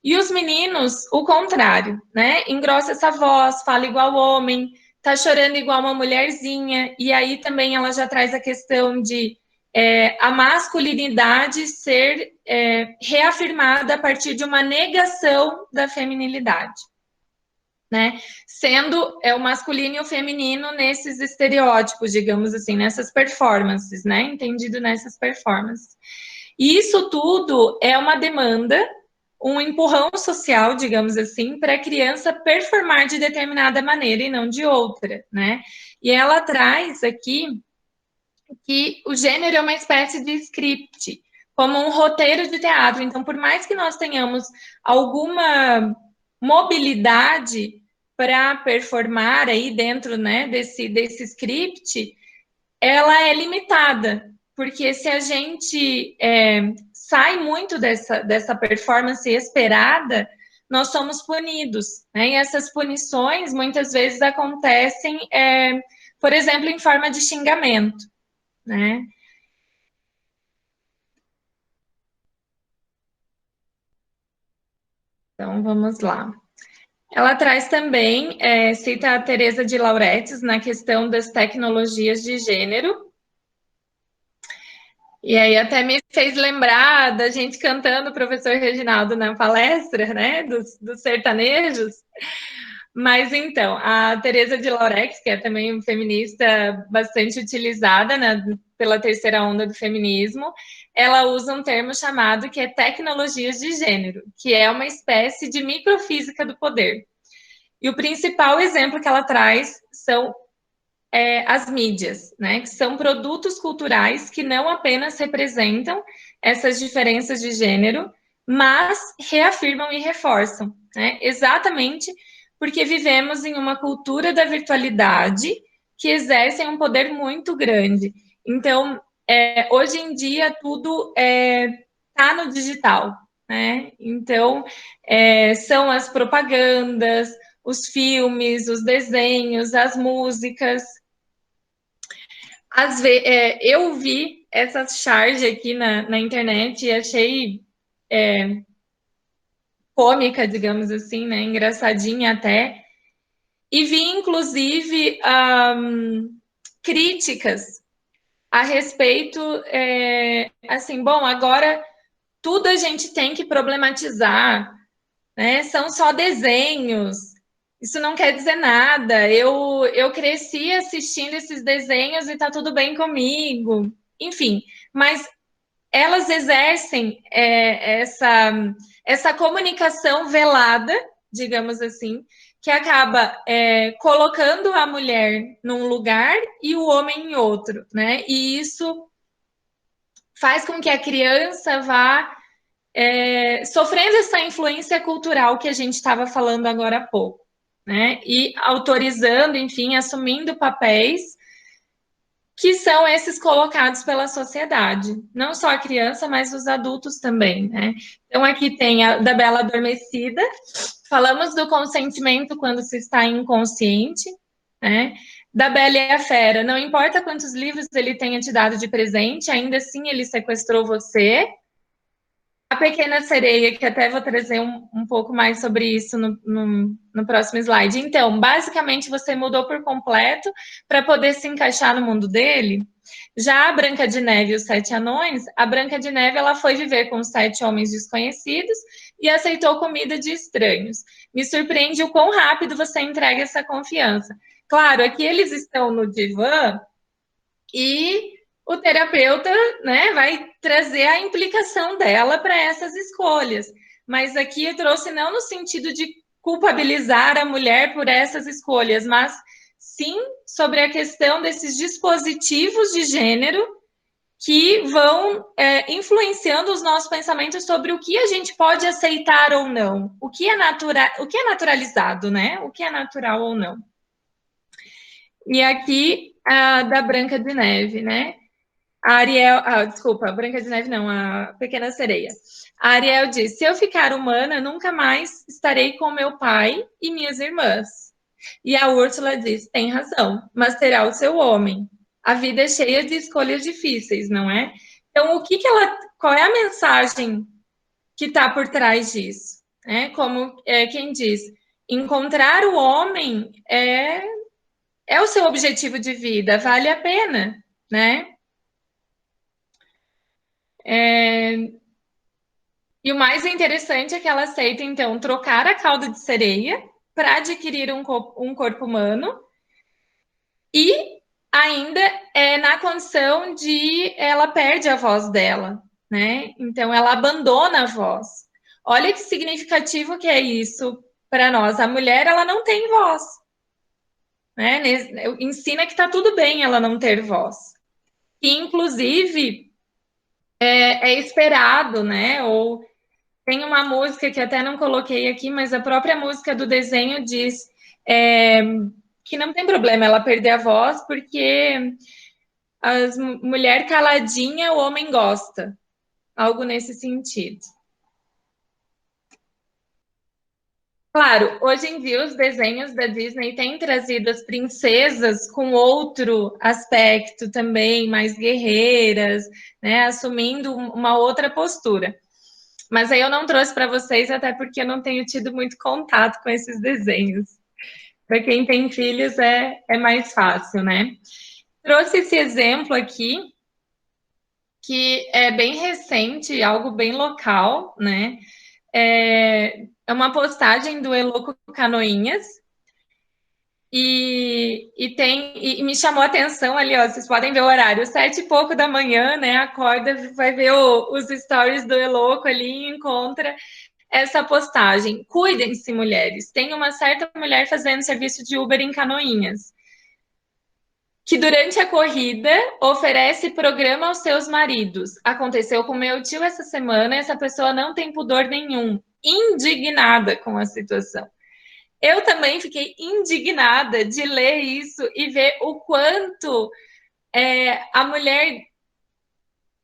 B: E os meninos, o contrário, né? Engrossa essa voz, fala igual homem, tá chorando igual uma mulherzinha. E aí também ela já traz a questão de a masculinidade ser reafirmada a partir de uma negação da feminilidade, né? Sendo o masculino e o feminino nesses estereótipos, digamos assim, nessas performances, né? Entendido nessas performances. E isso tudo é uma demanda, um empurrão social, digamos assim, para a criança performar de determinada maneira e não de outra, né? E ela traz aqui que o gênero é uma espécie de script, como um roteiro de teatro. Então, por mais que nós tenhamos alguma mobilidade para performar aí dentro, né, desse script, ela é limitada, porque se a gente sai muito dessa performance esperada, nós somos punidos, né? E essas punições muitas vezes acontecem, por exemplo, em forma de xingamento, né? Então vamos lá. Ela traz também, cita a Teresa de Lauretis na questão das tecnologias de gênero. E aí até me fez lembrar da gente cantando o professor Reginaldo na palestra, né, dos sertanejos. Mas então, a Teresa de Lauretis, que é também uma feminista bastante utilizada, né, pela terceira onda do feminismo, ela usa um termo chamado que é tecnologias de gênero, que é uma espécie de microfísica do poder. E o principal exemplo que ela traz são as mídias, né? Que são produtos culturais que não apenas representam essas diferenças de gênero, mas reafirmam e reforçam, né? Exatamente porque vivemos em uma cultura da virtualidade que exercem um poder muito grande. Então, hoje em dia, tudo está no digital, né? Então, são as propagandas, os filmes, os desenhos, as músicas, eu vi essa charge aqui na internet e achei cômica, digamos assim, né? Engraçadinha até. E vi, inclusive, críticas a respeito, assim, bom, agora tudo a gente tem que problematizar, né? São só desenhos, isso não quer dizer nada. Eu cresci assistindo esses desenhos e tá tudo bem comigo. Enfim, mas elas exercem essa comunicação velada, digamos assim, que acaba colocando a mulher num lugar e o homem em outro, né? E isso faz com que a criança vá sofrendo essa influência cultural que a gente estava falando agora há pouco, né? E autorizando, enfim, assumindo papéis que são esses colocados pela sociedade, não só a criança, mas os adultos também, né? Então aqui tem a da Bela Adormecida, falamos do consentimento quando se está inconsciente, né? Da Bela e a Fera, não importa quantos livros ele tenha te dado de presente, ainda assim ele sequestrou você. A Pequena Sereia, que até vou trazer um pouco mais sobre isso no próximo slide. Então, basicamente, você mudou por completo para poder se encaixar no mundo dele. Já a Branca de Neve e os Sete Anões, a Branca de Neve ela foi viver com os sete homens desconhecidos e aceitou comida de estranhos. Me surpreende o quão rápido você entrega essa confiança. Claro, aqui eles estão no divã e o terapeuta, né, vai trazer a implicação dela para essas escolhas. Mas aqui eu trouxe não no sentido de culpabilizar a mulher por essas escolhas, mas sim sobre a questão desses dispositivos de gênero que vão influenciando os nossos pensamentos sobre o que a gente pode aceitar ou não, o que é naturalizado, né? O que é natural ou não. E aqui a da Branca de Neve, né? A Ariel, desculpa, a Branca de Neve não, a Pequena Sereia. A Ariel diz: se eu ficar humana, nunca mais estarei com meu pai e minhas irmãs. E a Úrsula diz: tem razão, mas terá o seu homem. A vida é cheia de escolhas difíceis, não é? Então, qual é a mensagem que está por trás disso? Como quem diz, encontrar o homem é o seu objetivo de vida, vale a pena, né? E o mais interessante é que ela aceita, então, trocar a cauda de sereia para adquirir um corpo humano e ainda na condição de ela perde a voz dela, né? Então, ela abandona a voz. Olha que significativo que é isso para nós. A mulher, ela não tem voz, né? Ensina que está tudo bem ela não ter voz. E, inclusive, é esperado, né? Ou tem uma música que até não coloquei aqui, mas a própria música do desenho diz que não tem problema ela perder a voz, porque as mulher caladinha o homem gosta. Algo nesse sentido. Claro, hoje em dia os desenhos da Disney têm trazido as princesas com outro aspecto também, mais guerreiras, né, assumindo uma outra postura. Mas aí eu não trouxe para vocês, até porque eu não tenho tido muito contato com esses desenhos. Para quem tem filhos é mais fácil, né? Trouxe esse exemplo aqui, que é bem recente, algo bem local, né? É uma postagem do Eloco Canoinhas, e me chamou a atenção ali, ó, vocês podem ver o horário, 7 e pouco da manhã, né? Acorda, vai ver os stories do Eloco ali e encontra essa postagem. Cuidem-se, mulheres. Tem uma certa mulher fazendo serviço de Uber em Canoinhas, que durante a corrida oferece programa aos seus maridos. Aconteceu com meu tio essa semana, essa pessoa não tem pudor nenhum. Indignada com a situação. Eu também fiquei indignada de ler isso e ver o quanto a mulher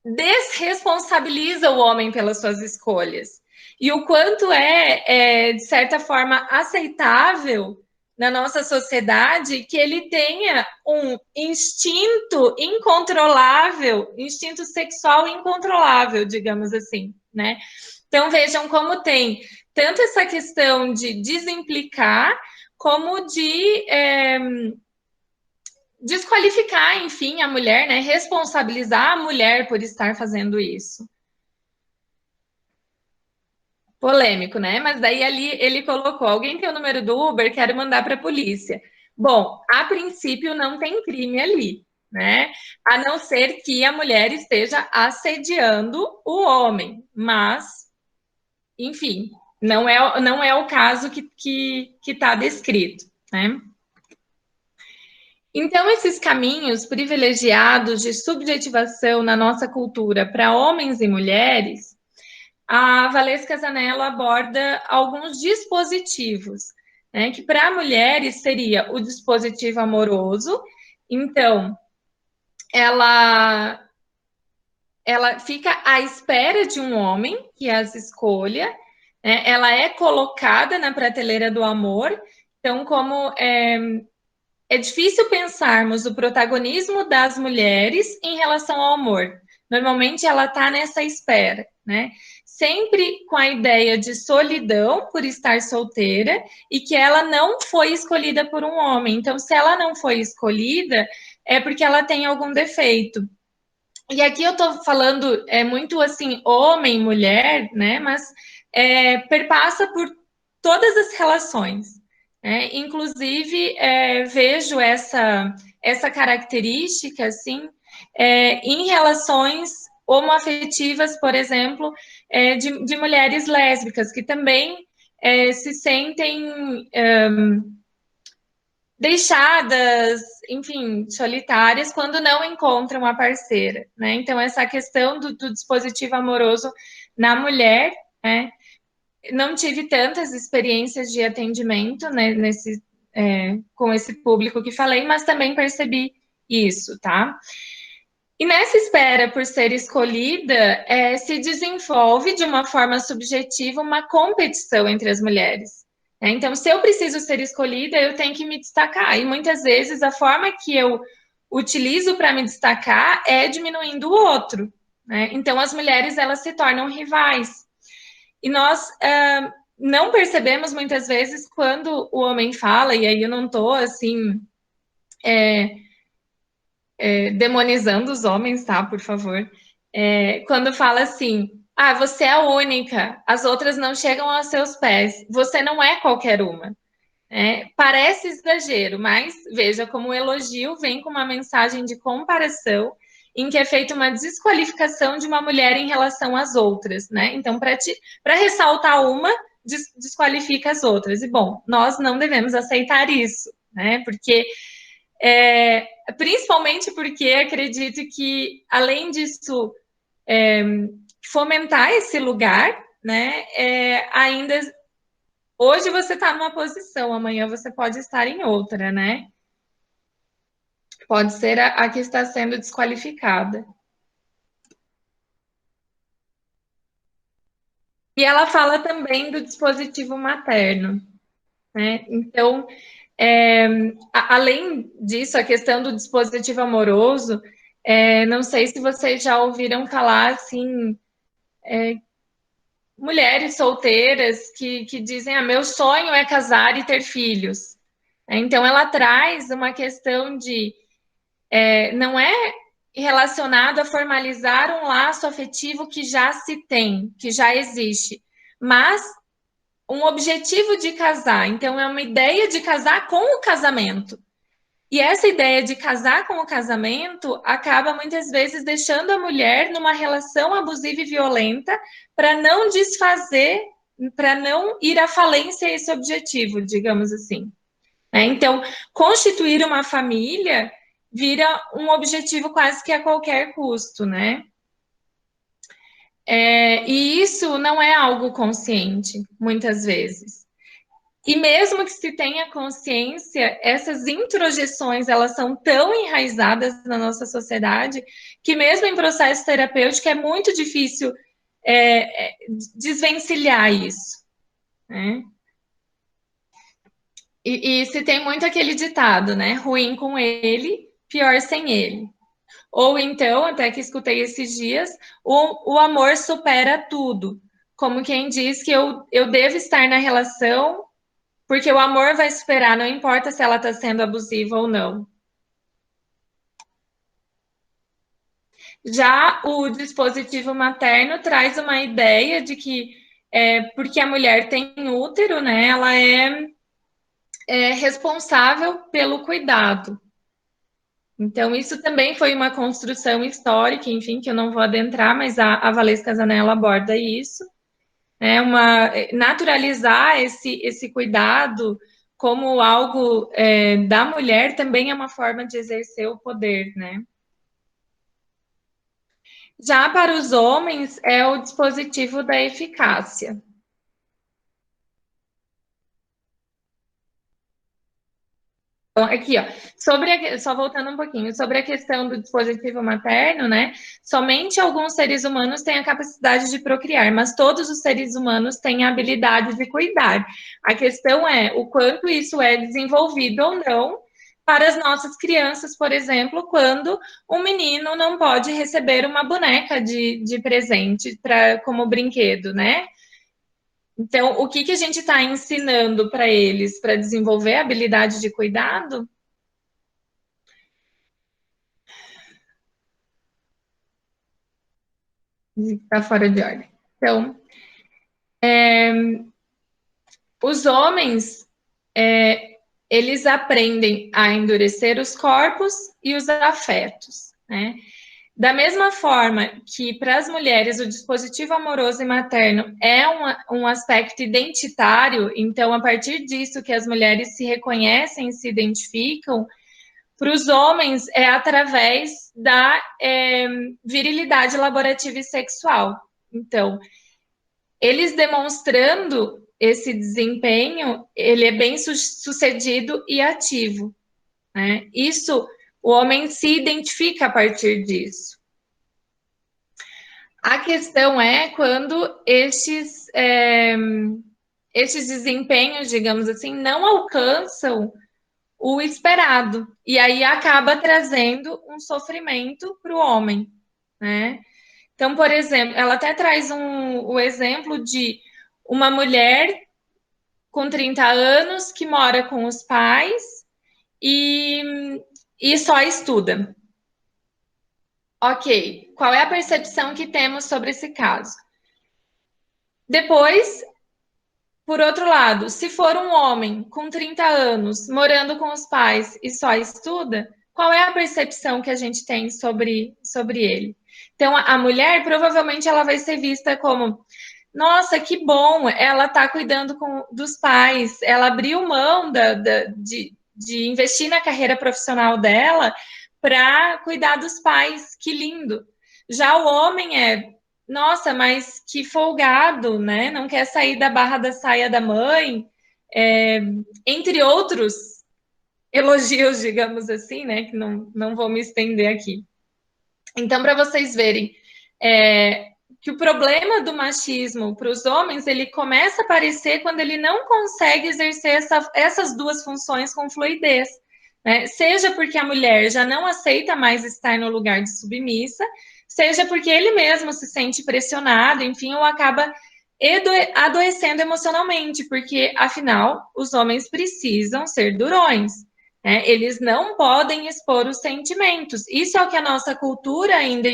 B: desresponsabiliza o homem pelas suas escolhas. E o quanto de certa forma, aceitável na nossa sociedade que ele tenha um instinto incontrolável, instinto sexual incontrolável, digamos assim, né? Então vejam como tem tanto essa questão de desimplicar, como de desqualificar, enfim, a mulher, né? Responsabilizar a mulher por estar fazendo isso. Polêmico, né? Mas daí ali ele colocou: alguém tem o número do Uber, quero mandar para a polícia. Bom, a princípio não tem crime ali, né? A não ser que a mulher esteja assediando o homem, mas, enfim, não é o caso que está descrito, né? Então, esses caminhos privilegiados de subjetivação na nossa cultura para homens e mulheres, a Valesca Zanello aborda alguns dispositivos, né, que para mulheres seria o dispositivo amoroso. Então, ela fica à espera de um homem que as escolha, né, ela é colocada na prateleira do amor. Então, como é difícil pensarmos o protagonismo das mulheres em relação ao amor. Normalmente ela está nessa espera, né? Sempre com a ideia de solidão por estar solteira e que ela não foi escolhida por um homem. Então, se ela não foi escolhida, é porque ela tem algum defeito. E aqui eu estou falando muito assim, homem, mulher, né? Mas perpassa por todas as relações. Inclusive, vejo essa característica assim, em relações homoafetivas, por exemplo, de mulheres lésbicas, que também se sentem deixadas, enfim, solitárias, quando não encontram a parceira, né? Então, essa questão do dispositivo amoroso na mulher, né? Não tive tantas experiências de atendimento, né, com esse público que falei, mas também percebi isso, tá? E nessa espera por ser escolhida, se desenvolve de uma forma subjetiva uma competição entre as mulheres. Né? Então, se eu preciso ser escolhida, eu tenho que me destacar. E muitas vezes a forma que eu utilizo para me destacar é diminuindo o outro. Né? Então, as mulheres elas se tornam rivais. E nós não percebemos muitas vezes quando o homem fala, e aí eu não estou assim demonizando os homens, tá? Por favor. Quando fala assim, você é a única, as outras não chegam aos seus pés, você não é qualquer uma. Parece exagero, mas veja como o elogio vem com uma mensagem de comparação em que é feita uma desqualificação de uma mulher em relação às outras, né? Então, para ressaltar uma, desqualifica as outras. E, bom, nós não devemos aceitar isso, né? Porque principalmente porque acredito que, além disso, fomentar esse lugar, né, ainda hoje você está numa posição, amanhã você pode estar em outra, né? Pode ser a que está sendo desqualificada. E ela fala também do dispositivo materno, né? Então, além disso, a questão do dispositivo amoroso, não sei se vocês já ouviram falar assim, mulheres solteiras que dizem: meu sonho é casar e ter filhos. Então, ela traz uma questão de não é relacionado a formalizar um laço afetivo que já se tem, que já existe, mas um objetivo de casar. Então, é uma ideia de casar com o casamento. E essa ideia de casar com o casamento acaba muitas vezes deixando a mulher numa relação abusiva e violenta para não desfazer, para não ir à falência esse objetivo, digamos assim. Então, constituir uma família vira um objetivo quase que a qualquer custo, né? E isso não é algo consciente, muitas vezes. E mesmo que se tenha consciência, essas introjeções, elas são tão enraizadas na nossa sociedade que mesmo em processo terapêutico é muito difícil desvencilhar isso, né? E se tem muito aquele ditado, né? Ruim com ele, pior sem ele. Ou então, até que escutei esses dias, o amor supera tudo. Como quem diz que eu devo estar na relação porque o amor vai superar, não importa se ela está sendo abusiva ou não. Já o dispositivo materno traz uma ideia de que, porque a mulher tem útero, né, ela é responsável pelo cuidado. Então, isso também foi uma construção histórica, enfim, que eu não vou adentrar, mas a Valesca Zanella aborda isso. Naturalizar esse cuidado como algo da mulher também é uma forma de exercer o poder, né? Já para os homens é o dispositivo da eficácia. Então, aqui, ó, só voltando um pouquinho, sobre a questão do dispositivo materno, né? Somente alguns seres humanos têm a capacidade de procriar, mas todos os seres humanos têm a habilidade de cuidar. A questão é o quanto isso é desenvolvido ou não para as nossas crianças, por exemplo, quando um menino não pode receber uma boneca de presente como brinquedo, né? Então, o que a gente está ensinando para eles para desenvolver a habilidade de cuidado? Está fora de ordem. Então, os homens, eles aprendem a endurecer os corpos e os afetos, né? Da mesma forma que para as mulheres o dispositivo amoroso e materno é um aspecto identitário, então a partir disso que as mulheres se reconhecem e se identificam, para os homens é através da virilidade laborativa e sexual. Então, eles demonstrando esse desempenho, ele é bem sucedido e ativo, né? Isso, o homem se identifica a partir disso. A questão é quando estes desempenhos, digamos assim, não alcançam o esperado. E aí acaba trazendo um sofrimento para o homem, né? Então, por exemplo, ela até traz o exemplo de uma mulher com 30 anos que mora com os pais e só estuda. Ok, qual é a percepção que temos sobre esse caso? Depois, por outro lado, se for um homem com 30 anos morando com os pais e só estuda, qual é a percepção que a gente tem sobre ele? Então, a mulher provavelmente ela vai ser vista como: nossa, que bom, ela está cuidando dos pais, ela abriu mão de investir na carreira profissional dela para cuidar dos pais, que lindo. Já o homem nossa, mas que folgado, né? Não quer sair da barra da saia da mãe, entre outros elogios, digamos assim, né? Que não vou me estender aqui. Então, para vocês verem que o problema do machismo para os homens, ele começa a aparecer quando ele não consegue exercer essas duas funções com fluidez. Né? Seja porque a mulher já não aceita mais estar no lugar de submissa, seja porque ele mesmo se sente pressionado, enfim, ou acaba adoecendo emocionalmente, porque, afinal, os homens precisam ser durões. Eles não podem expor os sentimentos. Isso é o que a nossa cultura ainda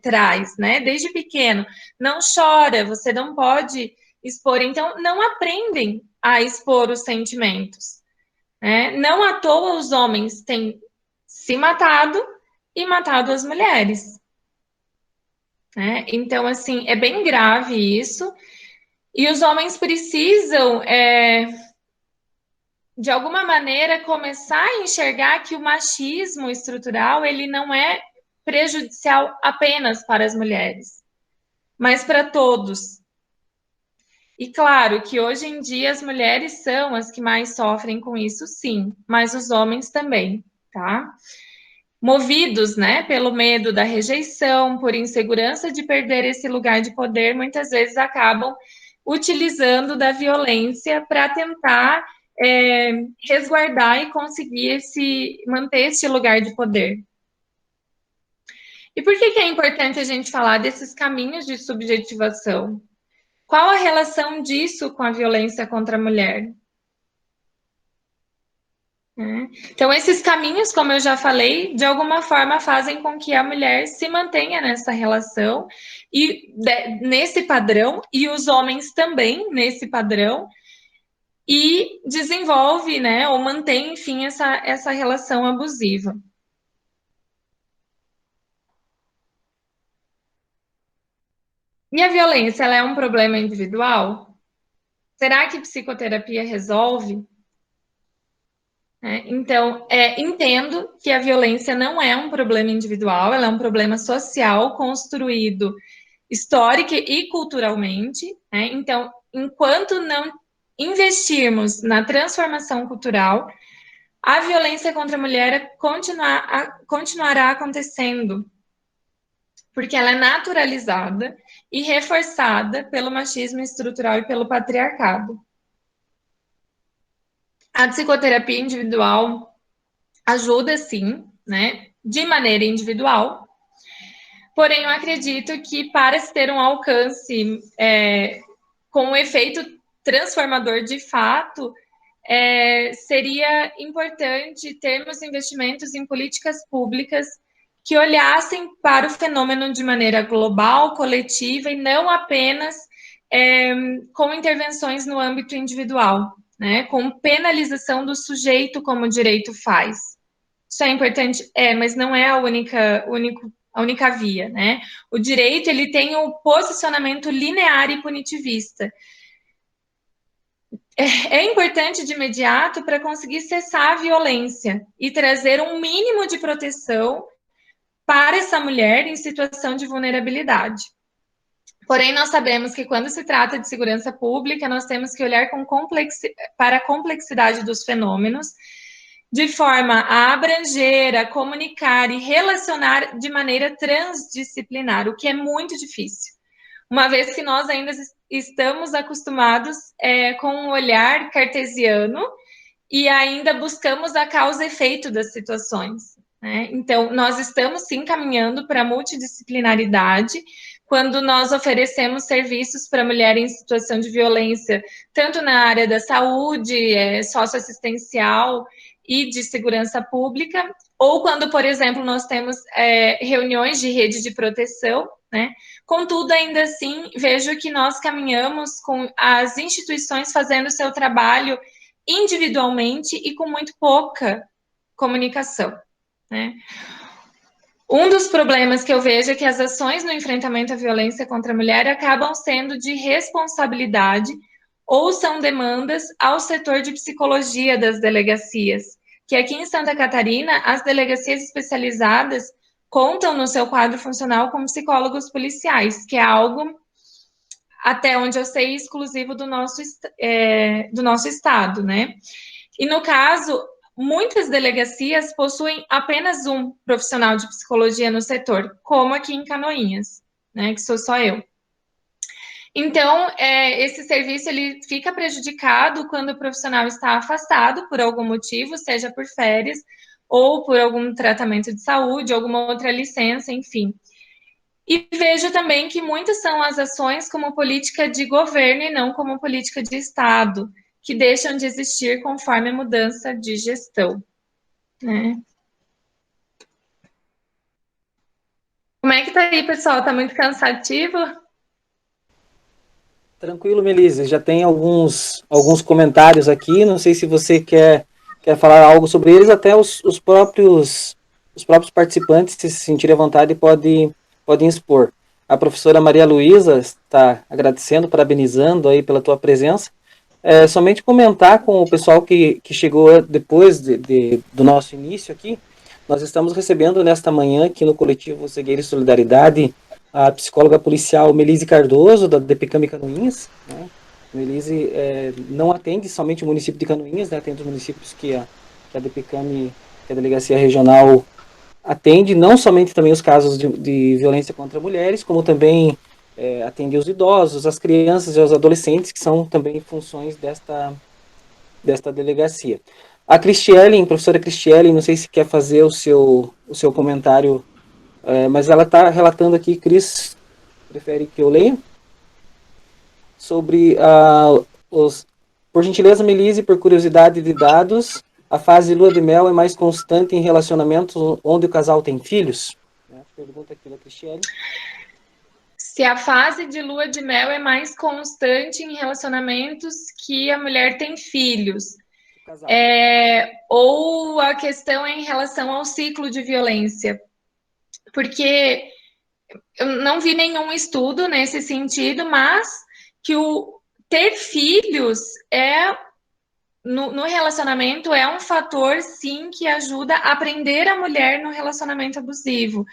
B: traz, né? Desde pequeno. Não chora, você não pode expor. Então, não aprendem a expor os sentimentos. Não à toa os homens têm se matado e matado as mulheres. Então, assim, é bem grave isso. E os homens precisam de alguma maneira, começar a enxergar que o machismo estrutural ele não é prejudicial apenas para as mulheres, mas para todos. E claro que hoje em dia as mulheres são as que mais sofrem com isso, sim, mas os homens também, tá? Movidos, né, pelo medo da rejeição, por insegurança de perder esse lugar de poder, muitas vezes acabam utilizando da violência para tentar resguardar e conseguir manter esse lugar de poder. E por que é importante a gente falar desses caminhos de subjetivação? Qual a relação disso com a violência contra a mulher? Então, esses caminhos, como eu já falei, de alguma forma fazem com que a mulher se mantenha nessa relação e nesse padrão, e os homens também nesse padrão, e desenvolve, né, ou mantém, enfim, essa relação abusiva. E a violência, ela é um problema individual? Será que psicoterapia resolve? Então, entendo que a violência não é um problema individual, ela é um problema social construído histórica e culturalmente. Então, enquanto não investirmos na transformação cultural, a violência contra a mulher continuará acontecendo, porque ela é naturalizada e reforçada pelo machismo estrutural e pelo patriarcado. A psicoterapia individual ajuda, sim, né, de maneira individual, porém eu acredito que para se ter um alcance com um efeito transformador de fato, seria importante termos investimentos em políticas públicas que olhassem para o fenômeno de maneira global, coletiva, e não apenas com intervenções no âmbito individual, né? Com penalização do sujeito como o direito faz. Isso é importante, mas não é o único a única via, né? O direito, ele tem o posicionamento linear e punitivista. É importante de imediato para conseguir cessar a violência e trazer um mínimo de proteção para essa mulher em situação de vulnerabilidade. Porém, nós sabemos que quando se trata de segurança pública, nós temos que olhar para a complexidade dos fenômenos, de forma a abranger, a comunicar e relacionar de maneira transdisciplinar, o que é muito difícil, uma vez que nós ainda estamos acostumados com um olhar cartesiano e ainda buscamos a causa e efeito das situações, né? Então, nós estamos sim caminhando para a multidisciplinaridade quando nós oferecemos serviços para mulher em situação de violência, tanto na área da saúde, socioassistencial e de segurança pública, ou quando, por exemplo, nós temos reuniões de rede de proteção, né? Contudo, ainda assim, vejo que nós caminhamos com as instituições fazendo o seu trabalho individualmente e com muito pouca comunicação, né? Um dos problemas que eu vejo é que as ações no enfrentamento à violência contra a mulher acabam sendo de responsabilidade ou são demandas ao setor de psicologia das delegacias, que aqui em Santa Catarina, as delegacias especializadas contam no seu quadro funcional com psicólogos policiais, que é algo, até onde eu sei, exclusivo do nosso estado, né? E no caso, muitas delegacias possuem apenas um profissional de psicologia no setor, como aqui em Canoinhas, né, que sou só eu. Então, esse serviço ele fica prejudicado quando o profissional está afastado por algum motivo, seja por férias ou por algum tratamento de saúde, alguma outra licença, enfim. E vejo também que muitas são as ações como política de governo e não como política de Estado, que deixam de existir conforme a mudança de gestão, né? Como é que tá aí, pessoal? Tá muito cansativo?
A: Tranquilo, Melise. Já tem alguns comentários aqui. Não sei se você quer falar algo sobre eles. Até os próprios participantes, se sentirem à vontade, podem expor. A professora Maria Luísa está agradecendo, parabenizando aí pela tua presença. Somente comentar com o pessoal que chegou depois do nosso início aqui. Nós estamos recebendo nesta manhã aqui no Coletivo Cegueira e Solidariedade a psicóloga policial Melise Cardoso, da DPCAM Canoinhas, né? Melise não atende somente o município de Canoinhas, né? Atende os municípios que a DPCAM, que a Delegacia Regional atende, não somente também os casos de violência contra mulheres, como também atende os idosos, as crianças e os adolescentes, que são também funções desta delegacia. A Cristiele, professora Cristiele, não sei se quer fazer o seu comentário, mas ela está relatando aqui, Cris, prefere que eu leia? Sobre por gentileza, Melise, por curiosidade de dados, a fase lua de mel é mais constante em relacionamentos onde o casal tem filhos? Pergunta aqui da Cristiele.
B: Se a fase de lua de mel é mais constante em relacionamentos que a mulher tem filhos. Ou a questão é em relação ao ciclo de violência. Porque eu não vi nenhum estudo nesse sentido, mas que o ter filhos no relacionamento é um fator, sim, que ajuda a prender a mulher no relacionamento abusivo.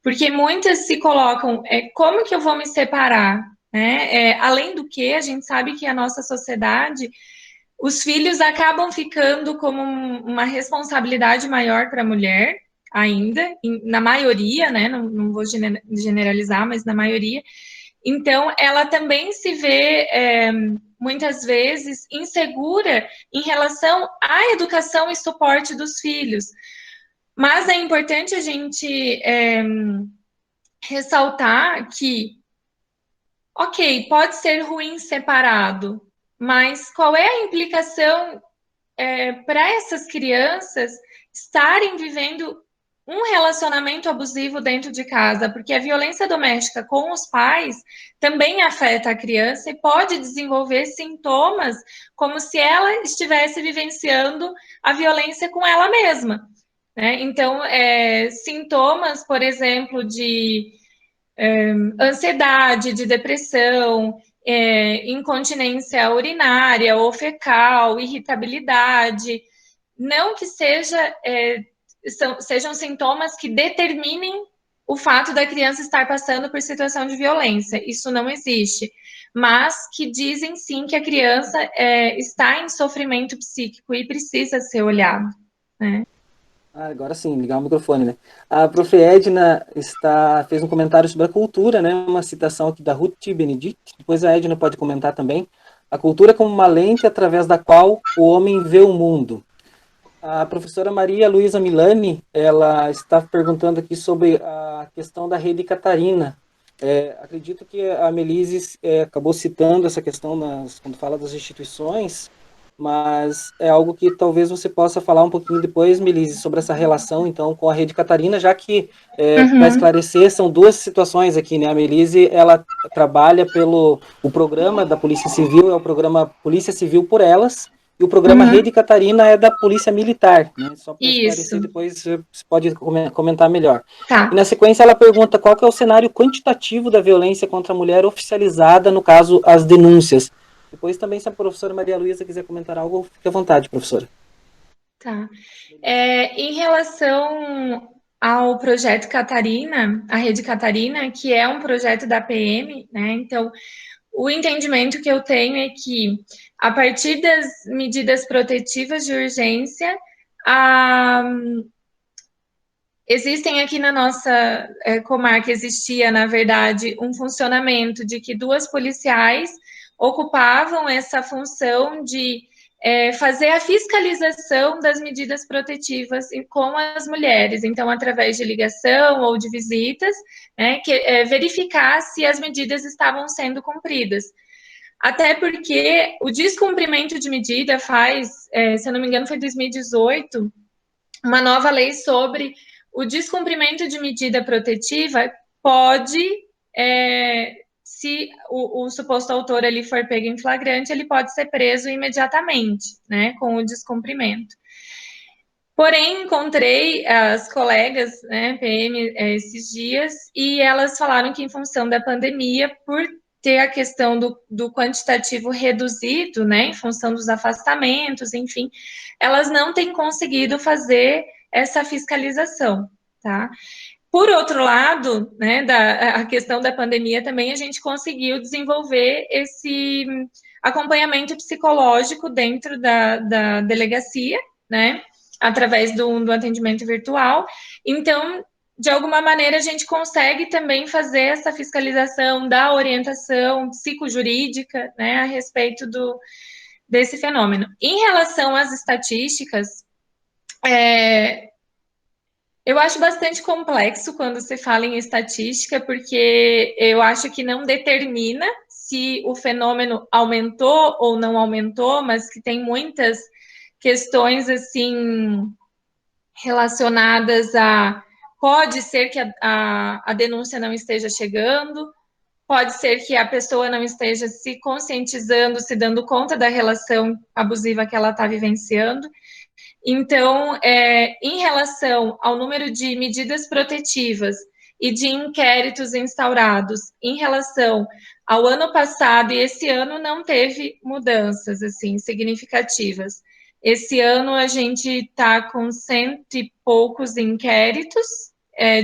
B: Porque muitas se colocam, como que eu vou me separar? Né? Além do que, a gente sabe que a nossa sociedade, os filhos acabam ficando como uma responsabilidade maior para a mulher, ainda, na maioria, né? Não vou generalizar, mas na maioria. Então, ela também se vê, muitas vezes, insegura em relação à educação e suporte dos filhos. Mas é importante a gente ressaltar que, ok, pode ser ruim separado, mas qual é a implicação para essas crianças estarem vivendo um relacionamento abusivo dentro de casa? Porque a violência doméstica com os pais também afeta a criança e pode desenvolver sintomas como se ela estivesse vivenciando a violência com ela mesma. né? Então, sintomas, por exemplo, de ansiedade, de depressão, incontinência urinária ou fecal, irritabilidade, não que sejam sintomas que determinem o fato da criança estar passando por situação de violência. Isso não existe. Mas que dizem sim que a criança está em sofrimento psíquico e precisa ser olhado, né?
A: Agora sim, ligar o microfone, né? A prof. Edna fez um comentário sobre a cultura, né? Uma citação aqui da Ruth Benedict. Depois a Edna pode comentar também. A cultura como uma lente através da qual o homem vê o mundo. A professora Maria Luísa Milani, ela está perguntando aqui sobre a questão da rede Catarina. Acredito que a Melise acabou citando essa questão quando fala das instituições, mas é algo que talvez você possa falar um pouquinho depois, Melise, sobre essa relação, então, com a rede Catarina, já que, para
B: Uhum,
A: esclarecer, são duas situações aqui, né? A Melise, ela trabalha pelo o programa da Polícia Civil, é o programa Polícia Civil por Elas, e o programa
B: uhum,
A: Rede Catarina é da Polícia Militar, né? Só para
B: isso,
A: esclarecer, depois você pode comentar melhor. E
B: tá.
A: na sequência ela pergunta qual que é o cenário quantitativo da violência contra a mulher oficializada, no caso, as denúncias. Depois também, se a professora Maria Luísa quiser comentar algo, fique à vontade, professora.
B: Tá. Em relação ao projeto Catarina, a Rede Catarina, que é um projeto da PM, né? Então, o entendimento que eu tenho é que, a partir das medidas protetivas de urgência, a, existem aqui na nossa comarca, existia, na verdade, um funcionamento de que duas policiais ocupavam essa função de fazer a fiscalização das medidas protetivas com as mulheres. Então, através de ligação ou de visitas, né, verificar se as medidas estavam sendo cumpridas. Até porque o descumprimento de medida se eu não me engano, foi em 2018, uma nova lei sobre o descumprimento de medida protetiva pode, se o suposto autor ali for pego em flagrante, ele pode ser preso imediatamente, né, com o descumprimento. Porém, encontrei as colegas, né, PM, esses dias, e elas falaram que, em função da pandemia, por ter a questão do quantitativo reduzido, né, em função dos afastamentos, enfim, elas não têm conseguido fazer essa fiscalização, tá? Por outro lado, né, a questão da pandemia também, a gente conseguiu desenvolver esse acompanhamento psicológico dentro da delegacia, né, através do atendimento virtual. Então, de alguma maneira, a gente consegue também fazer essa fiscalização da orientação psicojurídica, né, a respeito desse fenômeno. Em relação às estatísticas, eu acho bastante complexo quando se fala em estatística, porque eu acho que não determina se o fenômeno aumentou ou não aumentou, mas que tem muitas questões assim relacionadas a pode ser que a denúncia não esteja chegando, pode ser que a pessoa não esteja se conscientizando, se dando conta da relação abusiva que ela está vivenciando. Então, em relação ao número de medidas protetivas e de inquéritos instaurados em relação ao ano passado e esse ano não teve mudanças assim significativas. Esse ano a gente está com 100 e poucos inquéritos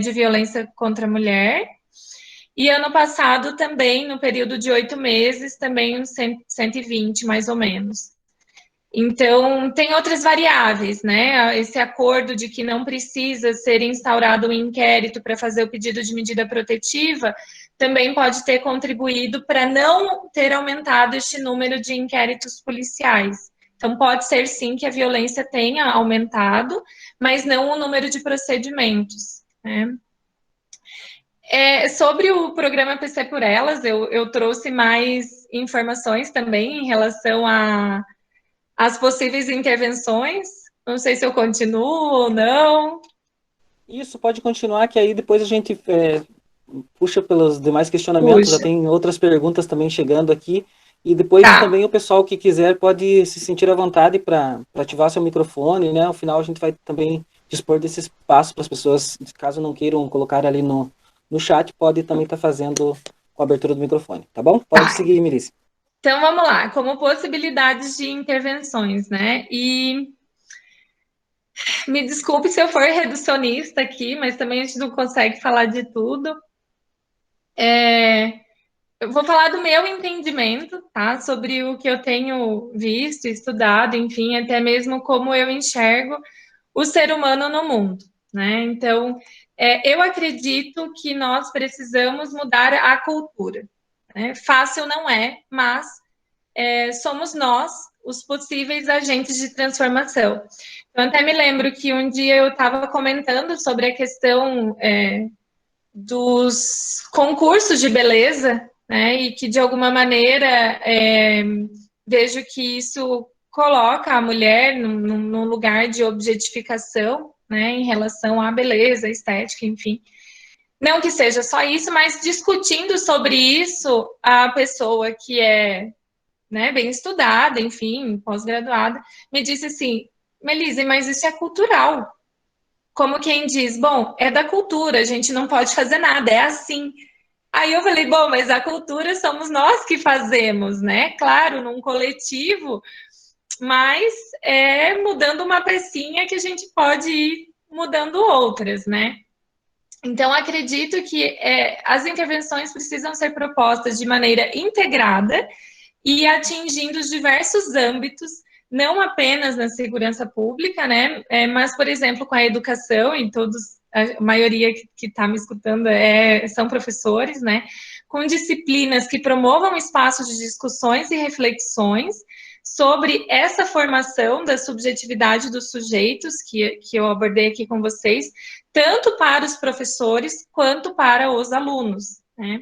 B: de violência contra a mulher. E ano passado também, no período de 8 meses, também uns 120, mais ou menos. Então, tem outras variáveis, né? Esse acordo de que não precisa ser instaurado um inquérito para fazer o pedido de medida protetiva também pode ter contribuído para não ter aumentado este número de inquéritos policiais. Então, pode ser sim que a violência tenha aumentado, mas não o número de procedimentos, né? Sobre o programa PC por Elas, eu trouxe mais informações também em relação às possíveis intervenções. Não sei se eu continuo ou não.
A: Isso, pode continuar, que aí depois a gente puxa pelos demais questionamentos, já
B: Puxa,
A: tem outras perguntas também chegando aqui, e depois
B: tá,
A: também o pessoal que quiser pode se sentir à vontade para ativar seu microfone, né? Ao final a gente vai também dispor desse espaço para as pessoas, caso não queiram colocar ali no chat, pode também estar fazendo com a abertura do microfone, tá bom? Pode
B: Tá,
A: seguir, Melissa.
B: então vamos lá, como possibilidades de intervenções, né? E me desculpe se eu for reducionista aqui, mas também a gente não consegue falar de tudo. Eu vou falar do meu entendimento, tá? Sobre o que eu tenho visto, estudado, enfim, até mesmo como eu enxergo o ser humano no mundo, né? Então, eu acredito que nós precisamos mudar a cultura, né? Fácil não é, mas somos nós os possíveis agentes de transformação. Eu até me lembro que um dia eu estava comentando sobre a questão dos concursos de beleza, né? E que de alguma maneira vejo que isso coloca a mulher num lugar de objetificação, né? Em relação à beleza, à estética, enfim. Não que seja só isso, mas discutindo sobre isso, a pessoa que é, né, bem estudada, enfim, pós-graduada, me disse assim, Melise, mas isso é cultural. Como quem diz, bom, é da cultura, a gente não pode fazer nada, é assim. Aí eu falei, bom, mas a cultura somos nós que fazemos, né? Claro, num coletivo, mas mudando uma pecinha que a gente pode ir mudando outras, né? Então, acredito que as intervenções precisam ser propostas de maneira integrada e atingindo os diversos âmbitos, não apenas na segurança pública, né? Mas, por exemplo, com a educação, e todos, a maioria que está me escutando são professores, né? Com disciplinas que promovam espaços de discussões e reflexões sobre essa formação da subjetividade dos sujeitos que eu abordei aqui com vocês, tanto para os professores quanto para os alunos, né?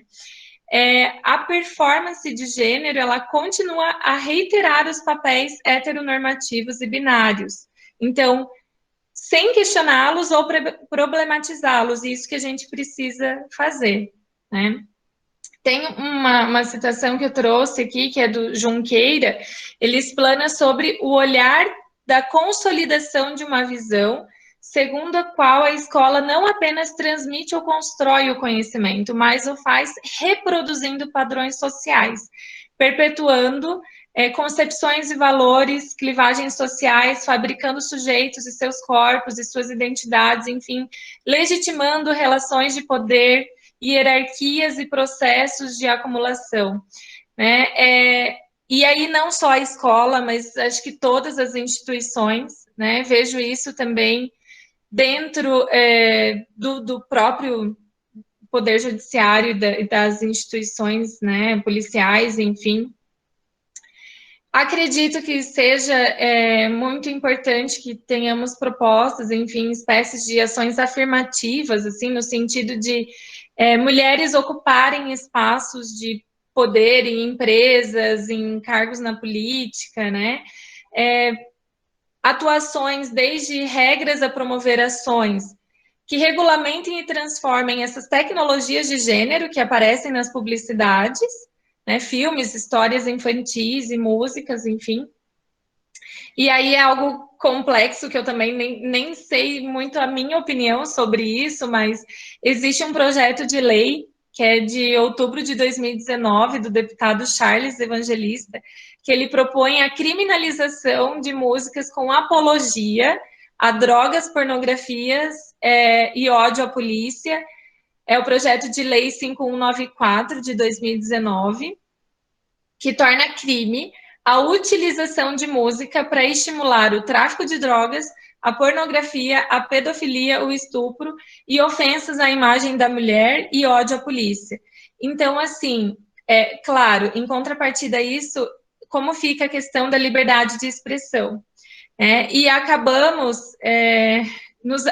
B: A performance de gênero ela continua a reiterar os papéis heteronormativos e binários. Então, sem questioná-los ou problematizá-los, isso que a gente precisa fazer, né? Tem uma citação que eu trouxe aqui, que é do Junqueira, ele explana sobre o olhar da consolidação de uma visão, segundo a qual a escola não apenas transmite ou constrói o conhecimento, mas o faz reproduzindo padrões sociais, perpetuando concepções e valores, clivagens sociais, fabricando sujeitos e seus corpos e suas identidades, enfim, legitimando relações de poder, hierarquias e processos de acumulação, né? E aí não só a escola, mas acho que todas as instituições, né? Vejo isso também dentro do próprio poder judiciário e das instituições, né? Policiais, enfim. Acredito que seja muito importante que tenhamos propostas, enfim, espécies de ações afirmativas, assim, no sentido de mulheres ocuparem espaços de poder em empresas, em cargos na política, né? Atuações desde regras a promover ações que regulamentem e transformem essas tecnologias de gênero que aparecem nas publicidades, né? Filmes, histórias infantis e músicas, enfim. E aí é algo complexo que eu também nem sei muito a minha opinião sobre isso, mas existe um projeto de lei que é de outubro de 2019, do deputado Charles Evangelista, que ele propõe a criminalização de músicas com apologia a drogas, pornografias e ódio à polícia. É o projeto de lei 5194 de 2019, que torna crime a utilização de música para estimular o tráfico de drogas, a pornografia, a pedofilia, o estupro e ofensas à imagem da mulher e ódio à polícia. Então, assim, claro, em contrapartida a isso, como fica a questão da liberdade de expressão? E acabamos nos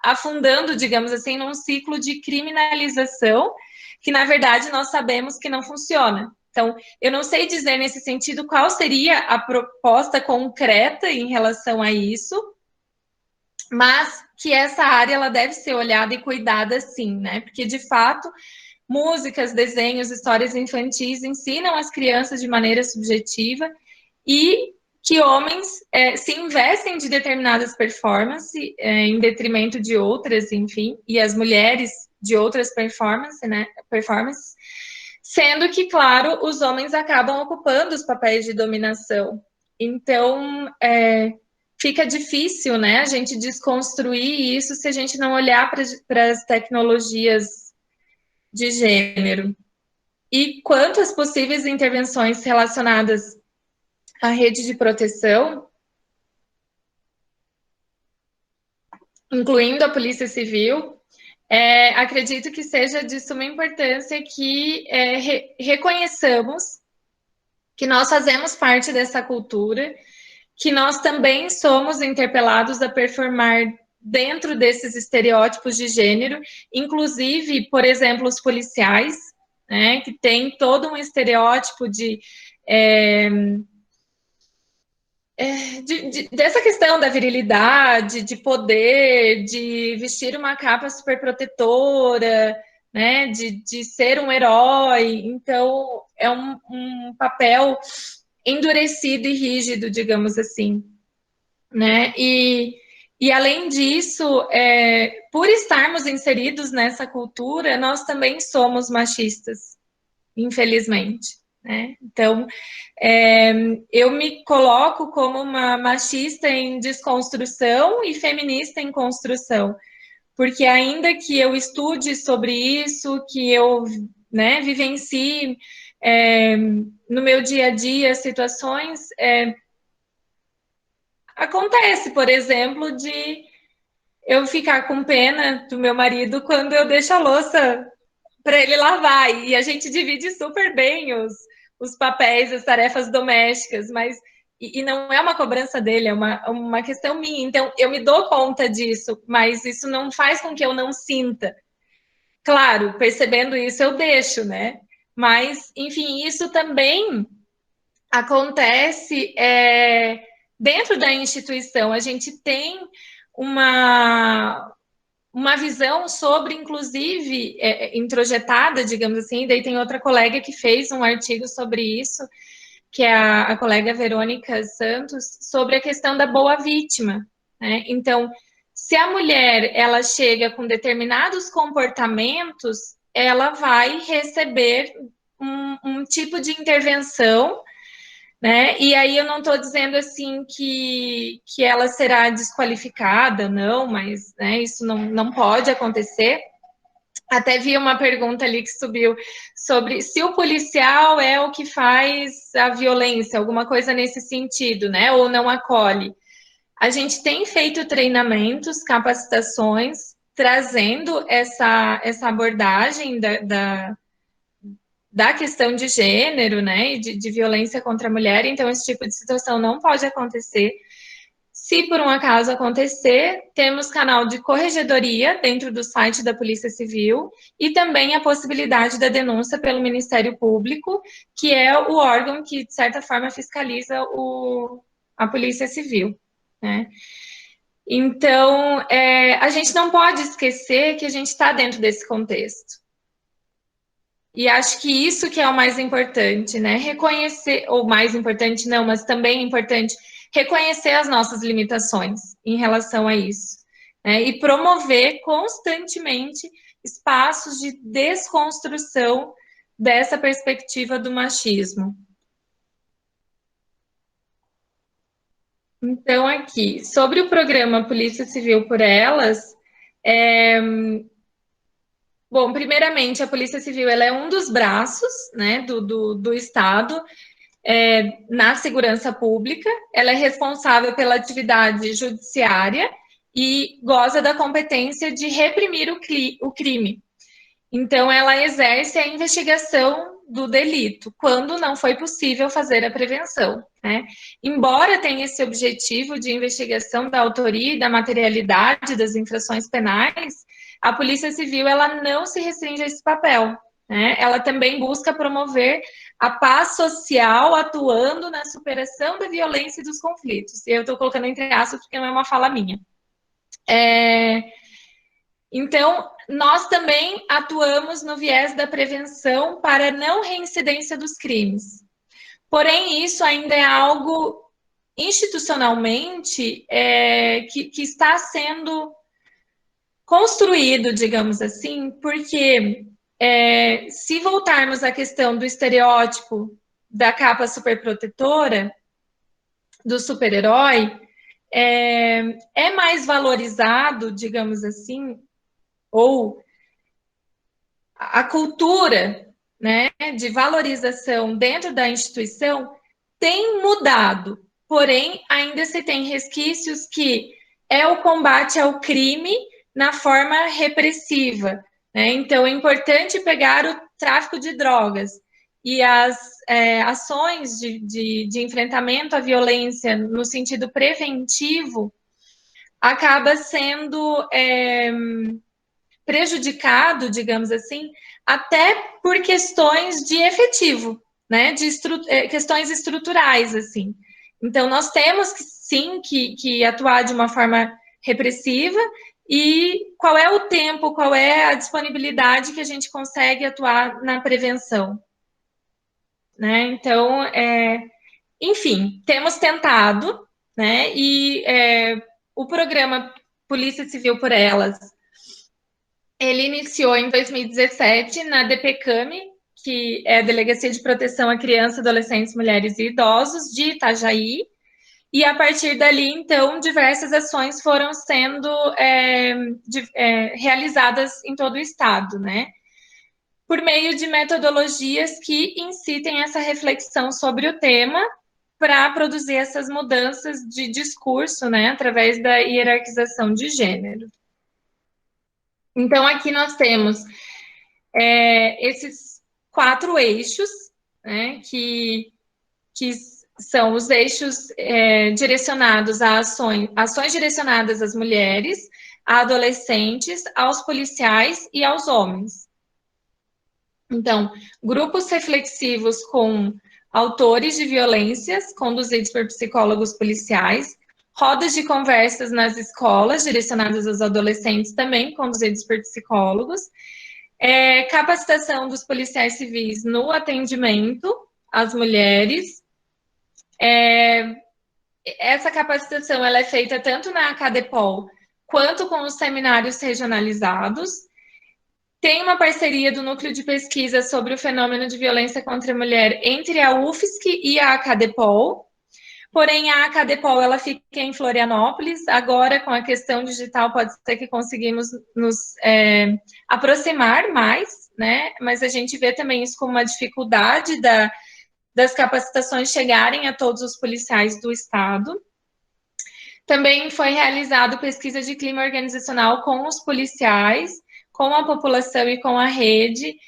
B: afundando, digamos assim, num ciclo de criminalização que, na verdade, nós sabemos que não funciona. Então, eu não sei dizer nesse sentido qual seria a proposta concreta em relação a isso, mas que essa área ela deve ser olhada e cuidada sim, né? Porque de fato, músicas, desenhos, histórias infantis ensinam as crianças de maneira subjetiva e que homens se investem de determinadas performances em detrimento de outras, enfim, e as mulheres de outras performances, né? Sendo que, claro, os homens acabam ocupando os papéis de dominação. Então, fica difícil, né, a gente desconstruir isso se a gente não olhar para as tecnologias de gênero. E quanto às possíveis intervenções relacionadas à rede de proteção, incluindo a Polícia Civil, acredito que seja de suma importância que reconheçamos que nós fazemos parte dessa cultura, que nós também somos interpelados a performar dentro desses estereótipos de gênero, inclusive, por exemplo, os policiais, né, que tem todo um estereótipo dessa questão da virilidade, de poder, de vestir uma capa super protetora, né, de ser um herói. Então, é um papel endurecido e rígido, digamos assim, né? E além disso, por estarmos inseridos nessa cultura, nós também somos machistas, infelizmente, né? Então, eu me coloco como uma machista em desconstrução e feminista em construção, porque ainda que eu estude sobre isso, que eu, né, vivencie no meu dia a dia situações, acontece, por exemplo, de eu ficar com pena do meu marido quando eu deixo a louça para ele lavar, e a gente divide super bem os papéis, as tarefas domésticas, mas e não é uma cobrança dele, é uma questão minha. Então, eu me dou conta disso, mas isso não faz com que eu não sinta. Claro, percebendo isso, eu deixo, né? Mas, enfim, isso também acontece dentro da instituição. A gente tem uma visão sobre, inclusive, introjetada, digamos assim, daí tem outra colega que fez um artigo sobre isso, que é a colega Verônica Santos, sobre a questão da boa vítima, né? Então, se a mulher, ela chega com determinados comportamentos, ela vai receber um tipo de intervenção, né? E aí eu não estou dizendo assim que ela será desqualificada, não, mas né, isso não pode acontecer. Até vi uma pergunta ali que subiu sobre se o policial é o que faz a violência, alguma coisa nesse sentido, né? Ou não acolhe. A gente tem feito treinamentos, capacitações, trazendo essa abordagem da questão de gênero, né, e de violência contra a mulher, então esse tipo de situação não pode acontecer. Se por um acaso acontecer, temos canal de corregedoria dentro do site da Polícia Civil e também a possibilidade da denúncia pelo Ministério Público, que é o órgão que, de certa forma, fiscaliza a Polícia Civil, né? Então, a gente não pode esquecer que a gente está dentro desse contexto. E acho que isso que é o mais importante, né? Reconhecer, ou mais importante não, mas também é importante reconhecer as nossas limitações em relação a isso, né? E promover constantemente espaços de desconstrução dessa perspectiva do machismo. Então, aqui, sobre o programa Polícia Civil por Elas, bom, primeiramente, a Polícia Civil ela é um dos braços, né, do Estado na segurança pública, ela é responsável pela atividade judiciária e goza da competência de reprimir o crime. Então, ela exerce a investigação do delito, quando não foi possível fazer a prevenção, né? Embora tenha esse objetivo de investigação da autoria e da materialidade das infrações penais, a Polícia Civil ela não se restringe a esse papel, né? Ela também busca promover a paz social, atuando na superação da violência e dos conflitos. Eu estou colocando entre aspas porque não é uma fala minha. Então, nós também atuamos no viés da prevenção para não reincidência dos crimes. Porém, isso ainda é algo institucionalmente que está sendo construído, digamos assim, porque se voltarmos à questão do estereótipo da capa superprotetora, do super-herói, é mais valorizado, digamos assim, ou a cultura, né, de valorização dentro da instituição tem mudado, porém ainda se tem resquícios que é o combate ao crime na forma repressiva, né? Então é importante pegar o tráfico de drogas e as ações de enfrentamento à violência no sentido preventivo acaba sendo prejudicado, digamos assim, até por questões de efetivo, né, questões estruturais, assim. Então, nós temos sim que atuar de uma forma repressiva e qual é o tempo, qual é a disponibilidade que a gente consegue atuar na prevenção, né? Então, enfim, temos tentado, né? E o programa Polícia Civil por Elas, ele iniciou em 2017 na DPCAM, que é a Delegacia de Proteção à Criança, Adolescentes, Mulheres e Idosos de Itajaí, e a partir dali, então, diversas ações foram sendo realizadas em todo o estado, né? Por meio de metodologias que incitem essa reflexão sobre o tema para produzir essas mudanças de discurso, né, através da hierarquização de gênero. Então, aqui nós temos esses 4 eixos, né, que são os eixos direcionados a ações direcionadas às mulheres, a adolescentes, aos policiais e aos homens. Então, grupos reflexivos com autores de violências, conduzidos por psicólogos policiais, rodas de conversas nas escolas, direcionadas aos adolescentes, também conduzidos por psicólogos, capacitação dos policiais civis no atendimento às mulheres. Essa capacitação ela é feita tanto na Acadepol quanto com os seminários regionalizados. Tem uma parceria do Núcleo de Pesquisa sobre o Fenômeno de Violência contra a Mulher entre a UFSC e a Acadepol. Porém, a Acadepol ela fica em Florianópolis. Agora, com a questão digital, pode ser que conseguimos nos aproximar mais, né? Mas a gente vê também isso como uma dificuldade das capacitações chegarem a todos os policiais do estado. Também foi realizado pesquisa de clima organizacional com os policiais, com a população e com a rede,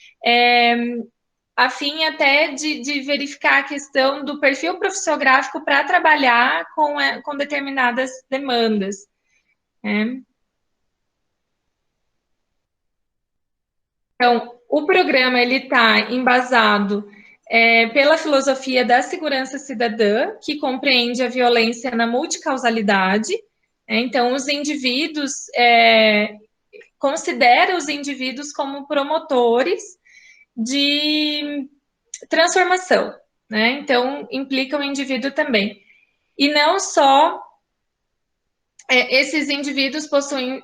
B: a fim até de verificar a questão do perfil profissiográfico para trabalhar com determinadas demandas. Né? Então, o programa ele está embasado pela filosofia da segurança cidadã, que compreende a violência na multicausalidade. Então, os indivíduos considera os indivíduos como promotores de transformação, né? Então, implica o indivíduo também. E não só esses indivíduos possuem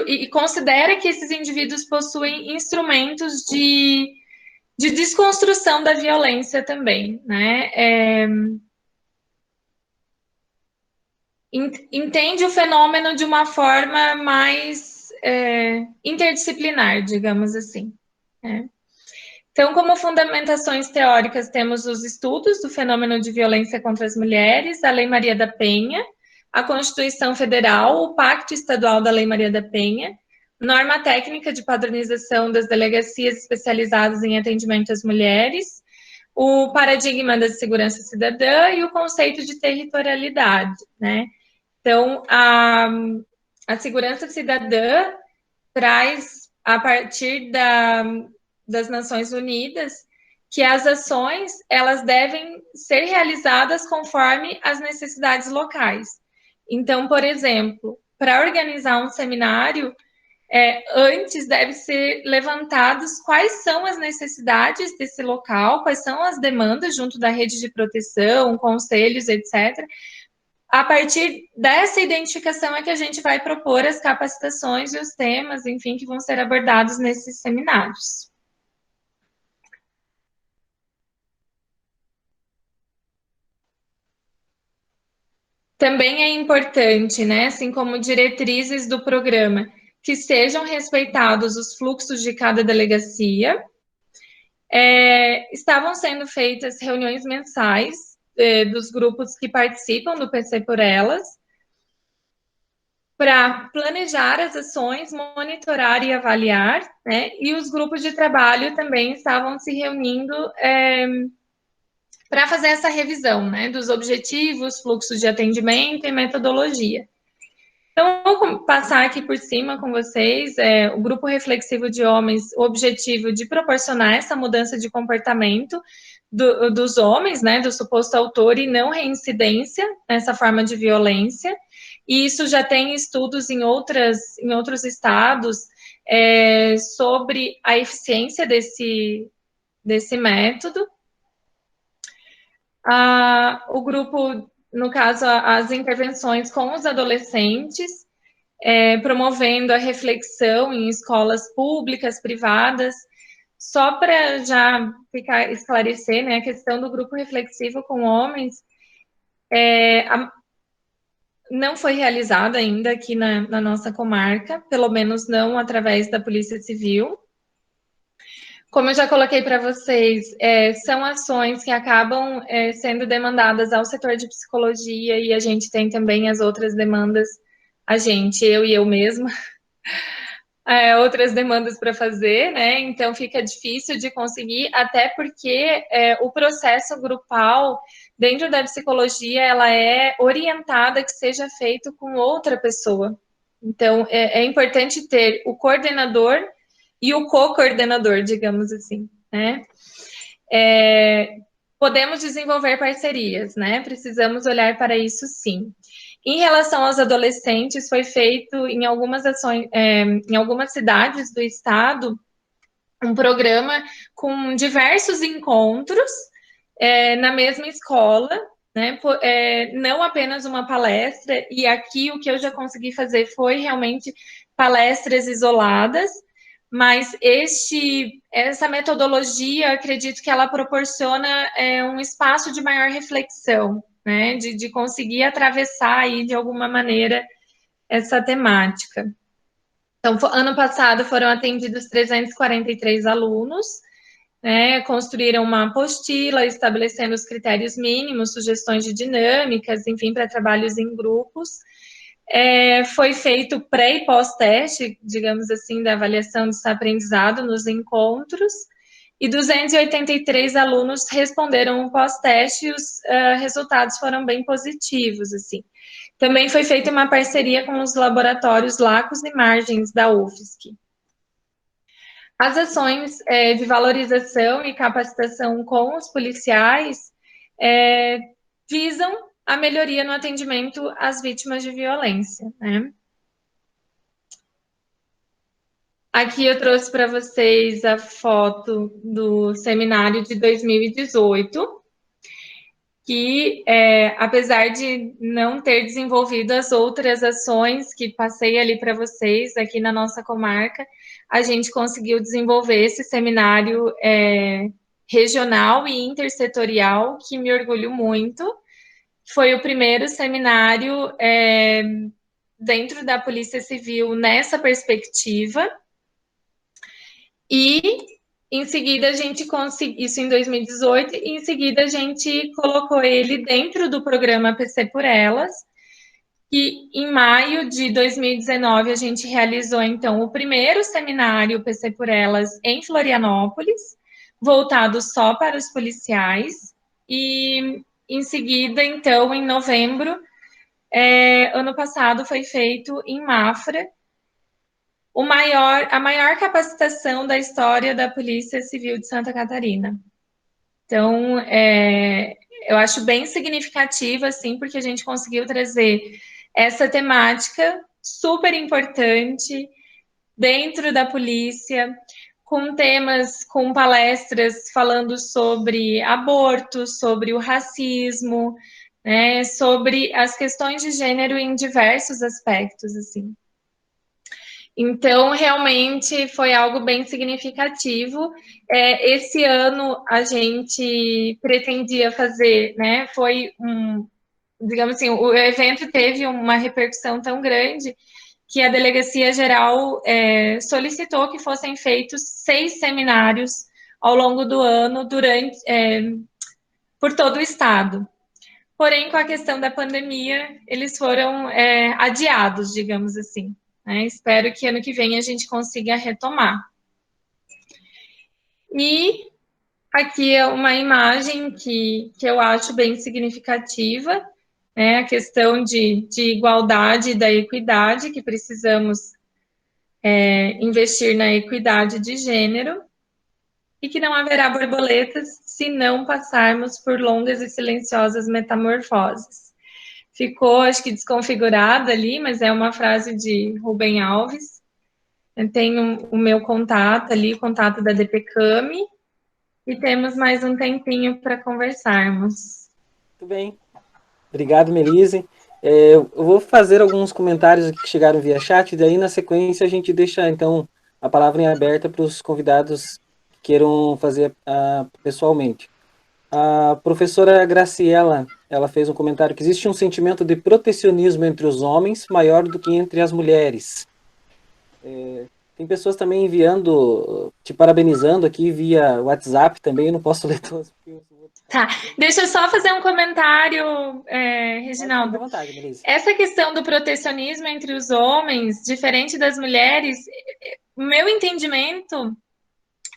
B: e considera que esses indivíduos possuem instrumentos de desconstrução da violência também, né? Entende o fenômeno de uma forma mais interdisciplinar, digamos assim. Né? Então, como fundamentações teóricas, temos os estudos do fenômeno de violência contra as mulheres, a Lei Maria da Penha, a Constituição Federal, o Pacto Estadual da Lei Maria da Penha, norma técnica de padronização das delegacias especializadas em atendimento às mulheres, o paradigma da segurança cidadã e o conceito de territorialidade, né? Então, a segurança cidadã traz, a partir das Nações Unidas, que as ações elas devem ser realizadas conforme as necessidades locais. Então, por exemplo, para organizar um seminário, antes deve ser levantados quais são as necessidades desse local, quais são as demandas junto da rede de proteção, conselhos, etc., a partir dessa identificação é que a gente vai propor as capacitações e os temas, enfim, que vão ser abordados nesses seminários. Também é importante, né, assim como diretrizes do programa, que sejam respeitados os fluxos de cada delegacia. Estavam sendo feitas reuniões mensais dos grupos que participam do PC por Elas, para planejar as ações, monitorar e avaliar, né? E os grupos de trabalho também estavam se reunindo para fazer essa revisão, né? Dos objetivos, fluxos de atendimento e metodologia. Então, vou passar aqui por cima com vocês o grupo reflexivo de homens, o objetivo de proporcionar essa mudança de comportamento dos homens, né, do suposto autor e não reincidência nessa forma de violência. E isso já tem estudos em outros estados sobre a eficiência desse método. O grupo, no caso, as intervenções com os adolescentes, promovendo a reflexão em escolas públicas, privadas. Só para já esclarecer, né, a questão do grupo reflexivo com homens, não foi realizada ainda aqui na nossa comarca, pelo menos não através da Polícia Civil. Como eu já coloquei para vocês, são ações que acabam sendo demandadas ao setor de psicologia e a gente tem também as outras demandas, eu e eu mesma, outras demandas para fazer, né? Então fica difícil de conseguir, até porque o processo grupal dentro da psicologia ela é orientada que seja feito com outra pessoa. Então é importante ter o coordenador e o co-coordenador, digamos assim, né? Podemos desenvolver parcerias, né? Precisamos olhar para isso, sim. Em relação aos adolescentes, foi feito em algumas ações, em algumas cidades do estado, um programa com diversos encontros na mesma escola, né? Não apenas uma palestra, e aqui o que eu já consegui fazer foi realmente palestras isoladas, mas essa metodologia, acredito que ela proporciona um espaço de maior reflexão, né? De conseguir atravessar aí de alguma maneira essa temática. Então, ano passado foram atendidos 343 alunos, né, construíram uma apostila estabelecendo os critérios mínimos, sugestões de dinâmicas, enfim, para trabalhos em grupos. Foi feito pré e pós-teste, digamos assim, da avaliação do aprendizado nos encontros, e 283 alunos responderam o pós-teste e os resultados foram bem positivos, assim. Também foi feita uma parceria com os laboratórios Lacos e Margens da UFSC. As ações de valorização e capacitação com os policiais visam a melhoria no atendimento às vítimas de violência, né? Aqui eu trouxe para vocês a foto do seminário de 2018, que, apesar de não ter desenvolvido as outras ações que passei ali para vocês aqui na nossa comarca, a gente conseguiu desenvolver esse seminário regional e intersetorial, que me orgulho muito. Foi o primeiro seminário dentro da Polícia Civil nessa perspectiva. E em seguida a gente conseguiu, isso em 2018, e em seguida a gente colocou ele dentro do programa PC por Elas, e em maio de 2019 a gente realizou então o primeiro seminário PC por Elas em Florianópolis, voltado só para os policiais, e em seguida, então, em novembro, ano passado, foi feito em Mafra, a maior capacitação da história da Polícia Civil de Santa Catarina. Então, eu acho bem significativa, assim, porque a gente conseguiu trazer essa temática super importante dentro da polícia, com temas, com palestras falando sobre aborto, sobre o racismo, né, sobre as questões de gênero em diversos aspectos, assim. Então, realmente foi algo bem significativo. Esse ano a gente pretendia fazer, né? Digamos assim, o evento teve uma repercussão tão grande que a Delegacia Geral solicitou que fossem feitos 6 seminários ao longo do ano, por todo o estado. Porém, com a questão da pandemia, eles foram adiados, digamos assim. Né? Espero que ano que vem a gente consiga retomar. E aqui é uma imagem que eu acho bem significativa, né? A questão de igualdade e da equidade, que precisamos investir na equidade de gênero, e que não haverá borboletas se não passarmos por longas e silenciosas metamorfoses. Ficou, acho que, desconfigurada ali, mas é uma frase de Rubem Alves. Eu tenho o meu contato ali, o contato da DPCAMI, e temos mais um tempinho para conversarmos.
A: Muito bem. Obrigado, Melise. Eu vou fazer alguns comentários aqui que chegaram via chat, e daí na sequência a gente deixa então a palavra em aberta para os convidados que queiram fazer pessoalmente. A professora Graciela, ela fez um comentário que existe um sentimento de protecionismo entre os homens maior do que entre as mulheres. Tem pessoas também enviando, te parabenizando aqui via WhatsApp também, eu não posso ler todos.
B: Tá, deixa eu só fazer um comentário,
A: Pode ficar à
B: Reginaldo.
A: vontade, Melise.
B: Essa questão do protecionismo entre os homens, diferente das mulheres, o meu entendimento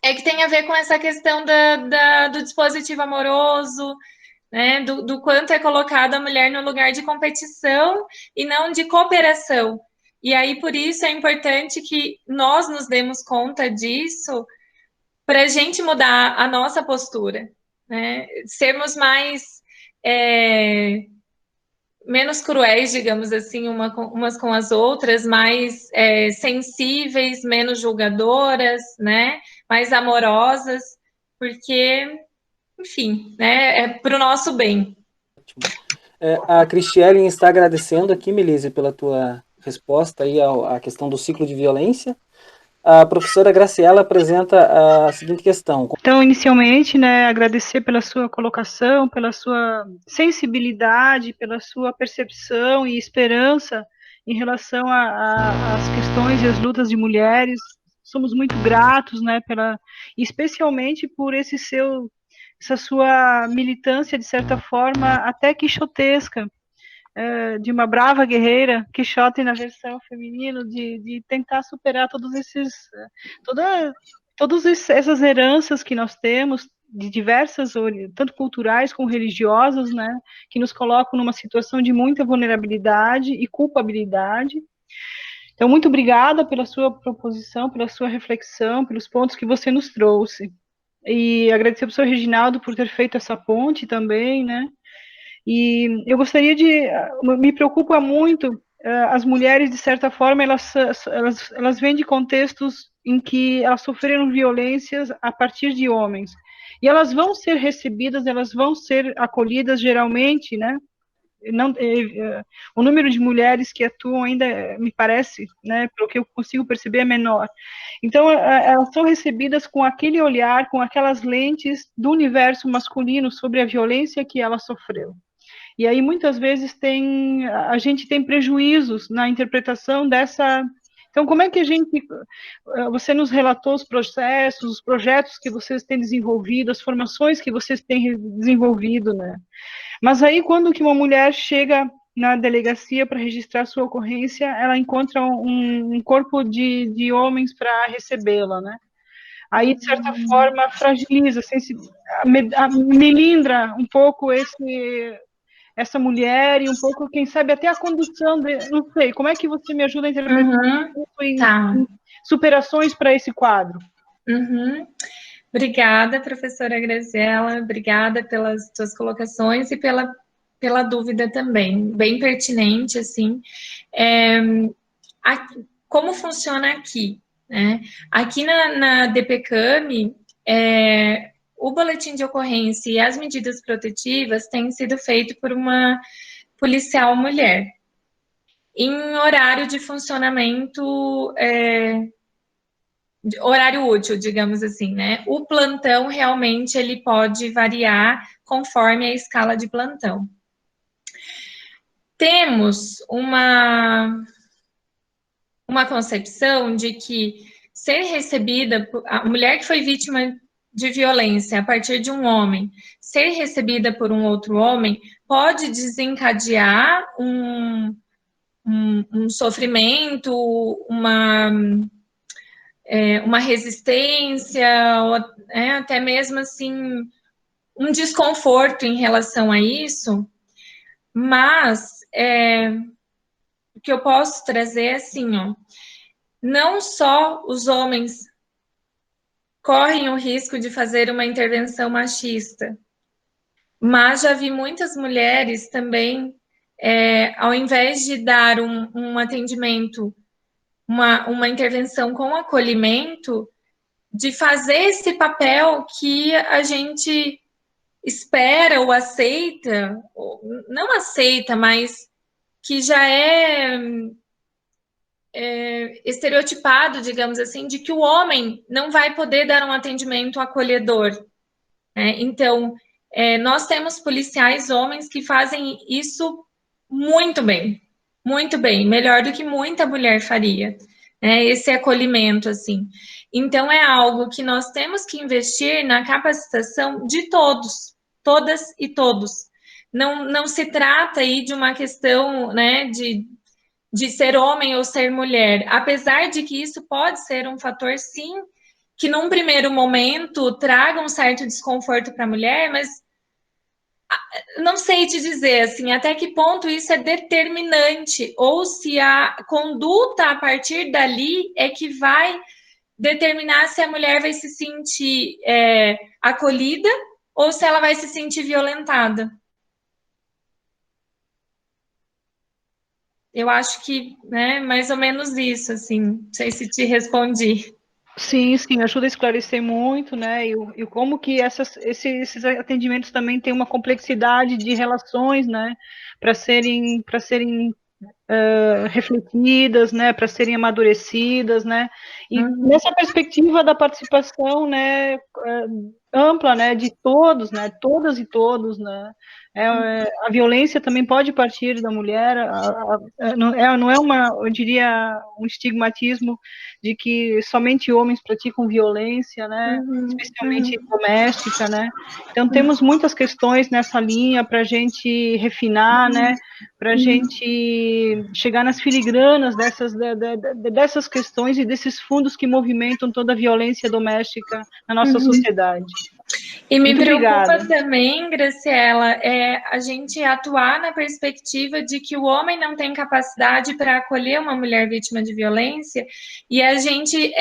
B: é que tem a ver com essa questão do dispositivo amoroso, né, do quanto é colocada a mulher no lugar de competição e não de cooperação. E aí, por isso, é importante que nós nos demos conta disso para a gente mudar a nossa postura, né? Sermos mais menos cruéis, digamos assim, umas com as outras, mais sensíveis, menos julgadoras, né? Mais amorosas, porque, enfim, né? É para o nosso bem.
A: A Cristiane está agradecendo aqui, Melise, pela tua resposta aí à questão do ciclo de violência. A professora Graciela apresenta a seguinte questão.
C: Então, inicialmente, né, agradecer pela sua colocação, pela sua sensibilidade, pela sua percepção e esperança em relação às questões e às lutas de mulheres. Somos muito gratos, né, especialmente por essa sua militância, de certa forma, até quixotesca, de uma brava guerreira, Quixote na versão feminino, de tentar superar toda, todas essas heranças que nós temos, de diversas, tanto culturais como religiosas, né, que nos colocam numa situação de muita vulnerabilidade e culpabilidade. Então, muito obrigada pela sua proposição, pela sua reflexão, pelos pontos que você nos trouxe. E agradecer ao professor Reginaldo por ter feito essa ponte também, né, e eu gostaria me preocupa muito, as mulheres, de certa forma, elas vêm de contextos em que elas sofreram violências a partir de homens. E elas vão ser recebidas, elas vão ser acolhidas, geralmente, né? Não, o número de mulheres que atuam ainda, me parece, né, pelo que eu consigo perceber, é menor. Então, elas são recebidas com aquele olhar, com aquelas lentes do universo masculino sobre a violência que ela sofreu. E aí, muitas vezes, a gente tem prejuízos na interpretação dessa. Então, como é que você nos relatou os processos, os projetos que vocês têm desenvolvido, as formações que vocês têm desenvolvido, né? Mas aí, quando que uma mulher chega na delegacia para registrar sua ocorrência, ela encontra um corpo de homens para recebê-la, né? Aí, de certa forma, fragiliza, melindra um pouco essa mulher e um pouco, quem sabe, até a condução, não sei, como é que você me ajuda a interpretar isso em superações para esse quadro?
B: Obrigada, professora Graziela, obrigada pelas suas colocações e pela dúvida também, bem pertinente, assim. Como funciona aqui? Né? Aqui na DPCAMI, o boletim de ocorrência e as medidas protetivas têm sido feitos por uma policial mulher, em horário de funcionamento, horário útil, digamos assim, né? O plantão realmente ele pode variar conforme a escala de plantão. Temos uma concepção de que ser recebida, a mulher que foi vítima de violência a partir de um homem, ser recebida por um outro homem, pode desencadear um sofrimento, uma resistência, ou, até mesmo assim, um desconforto em relação a isso, mas o que eu posso trazer é assim, ó, não só os homens correm o risco de fazer uma intervenção machista, mas já vi muitas mulheres também, ao invés de dar um atendimento, uma intervenção com acolhimento, de fazer esse papel que a gente espera ou aceita, ou não aceita, mas que já é estereotipado, digamos assim, de que o homem não vai poder dar um atendimento acolhedor. Então, nós temos policiais homens que fazem isso muito bem, melhor do que muita mulher faria, esse acolhimento, assim. Então, é algo que nós temos que investir na capacitação de todos, todas e todos. Não se trata aí de uma questão, né, de ser homem ou ser mulher, apesar de que isso pode ser um fator, sim, que num primeiro momento traga um certo desconforto para a mulher, mas não sei te dizer assim, até que ponto isso é determinante, ou se a conduta a partir dali é que vai determinar se a mulher vai se sentir acolhida ou se ela vai se sentir violentada. Eu acho que, né, mais ou menos isso, assim, não sei se te respondi.
C: Sim, sim, ajuda a esclarecer muito, né, e como que esses atendimentos também têm uma complexidade de relações, né, para serem refletidas, né, para serem amadurecidas, né, e nessa perspectiva da participação, né, ampla, né, de todos, né, todas e todos, né, a violência também pode partir da mulher, não é eu diria, um estigmatismo de que somente homens praticam violência, né, especialmente doméstica, né, então temos muitas questões nessa linha para a gente refinar, né, para a gente chegar nas filigranas dessas questões e desses fundos que movimentam toda a violência doméstica na nossa sociedade.
B: E me
C: Muito
B: preocupa
C: obrigada.
B: também, Graciela, a gente atuar na perspectiva de que o homem não tem capacidade para acolher uma mulher vítima de violência e a gente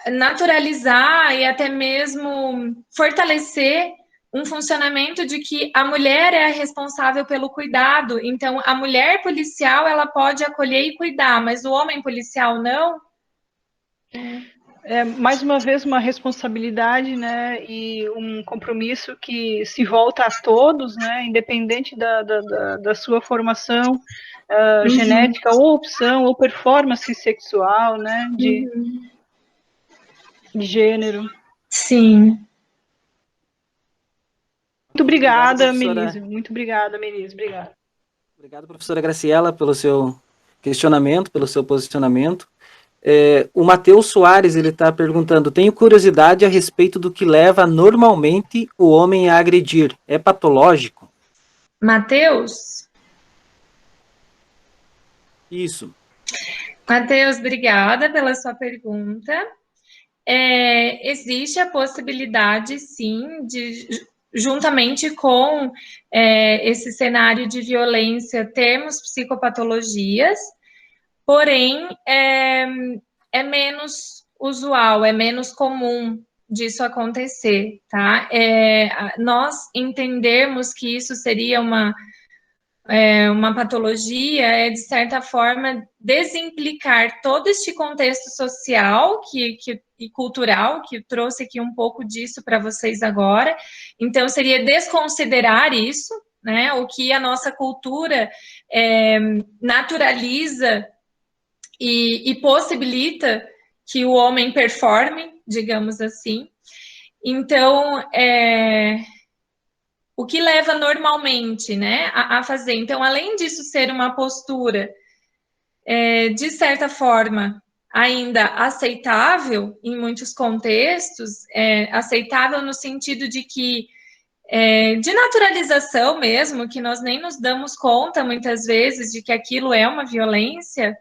B: naturalizar e até mesmo fortalecer um funcionamento de que a mulher é a responsável pelo cuidado. Então, a mulher policial, ela pode acolher e cuidar, mas o homem policial não.
C: Mais uma vez, uma responsabilidade, né, e um compromisso que se volta a todos, né, independente da sua formação genética, ou opção, ou performance sexual, né, de gênero.
B: Sim.
C: Muito obrigada,
A: professora.
C: Melise. Muito obrigada, Melise. Obrigada.
A: Obrigado, professora Graciela, pelo seu questionamento, pelo seu posicionamento. O Matheus Soares ele está perguntando: tenho curiosidade a respeito do que leva normalmente o homem a agredir. É patológico?
B: Matheus?
A: Isso.
B: Matheus, obrigada pela sua pergunta. Existe a possibilidade, sim, de, juntamente com esse cenário de violência, termos psicopatologias, porém, é menos usual, é menos comum disso acontecer, tá? Nós entendermos que isso seria uma patologia é, de certa forma, desimplicar todo este contexto social e cultural, que eu trouxe aqui um pouco disso para vocês agora. Então, seria desconsiderar isso, né? O que a nossa cultura naturaliza e possibilita que o homem performe, digamos assim. Então, o que leva normalmente, né, a fazer. Então, além disso ser uma postura, de certa forma, ainda aceitável em muitos contextos, aceitável no sentido de que, de naturalização mesmo, que nós nem nos damos conta, muitas vezes, de que aquilo é uma violência,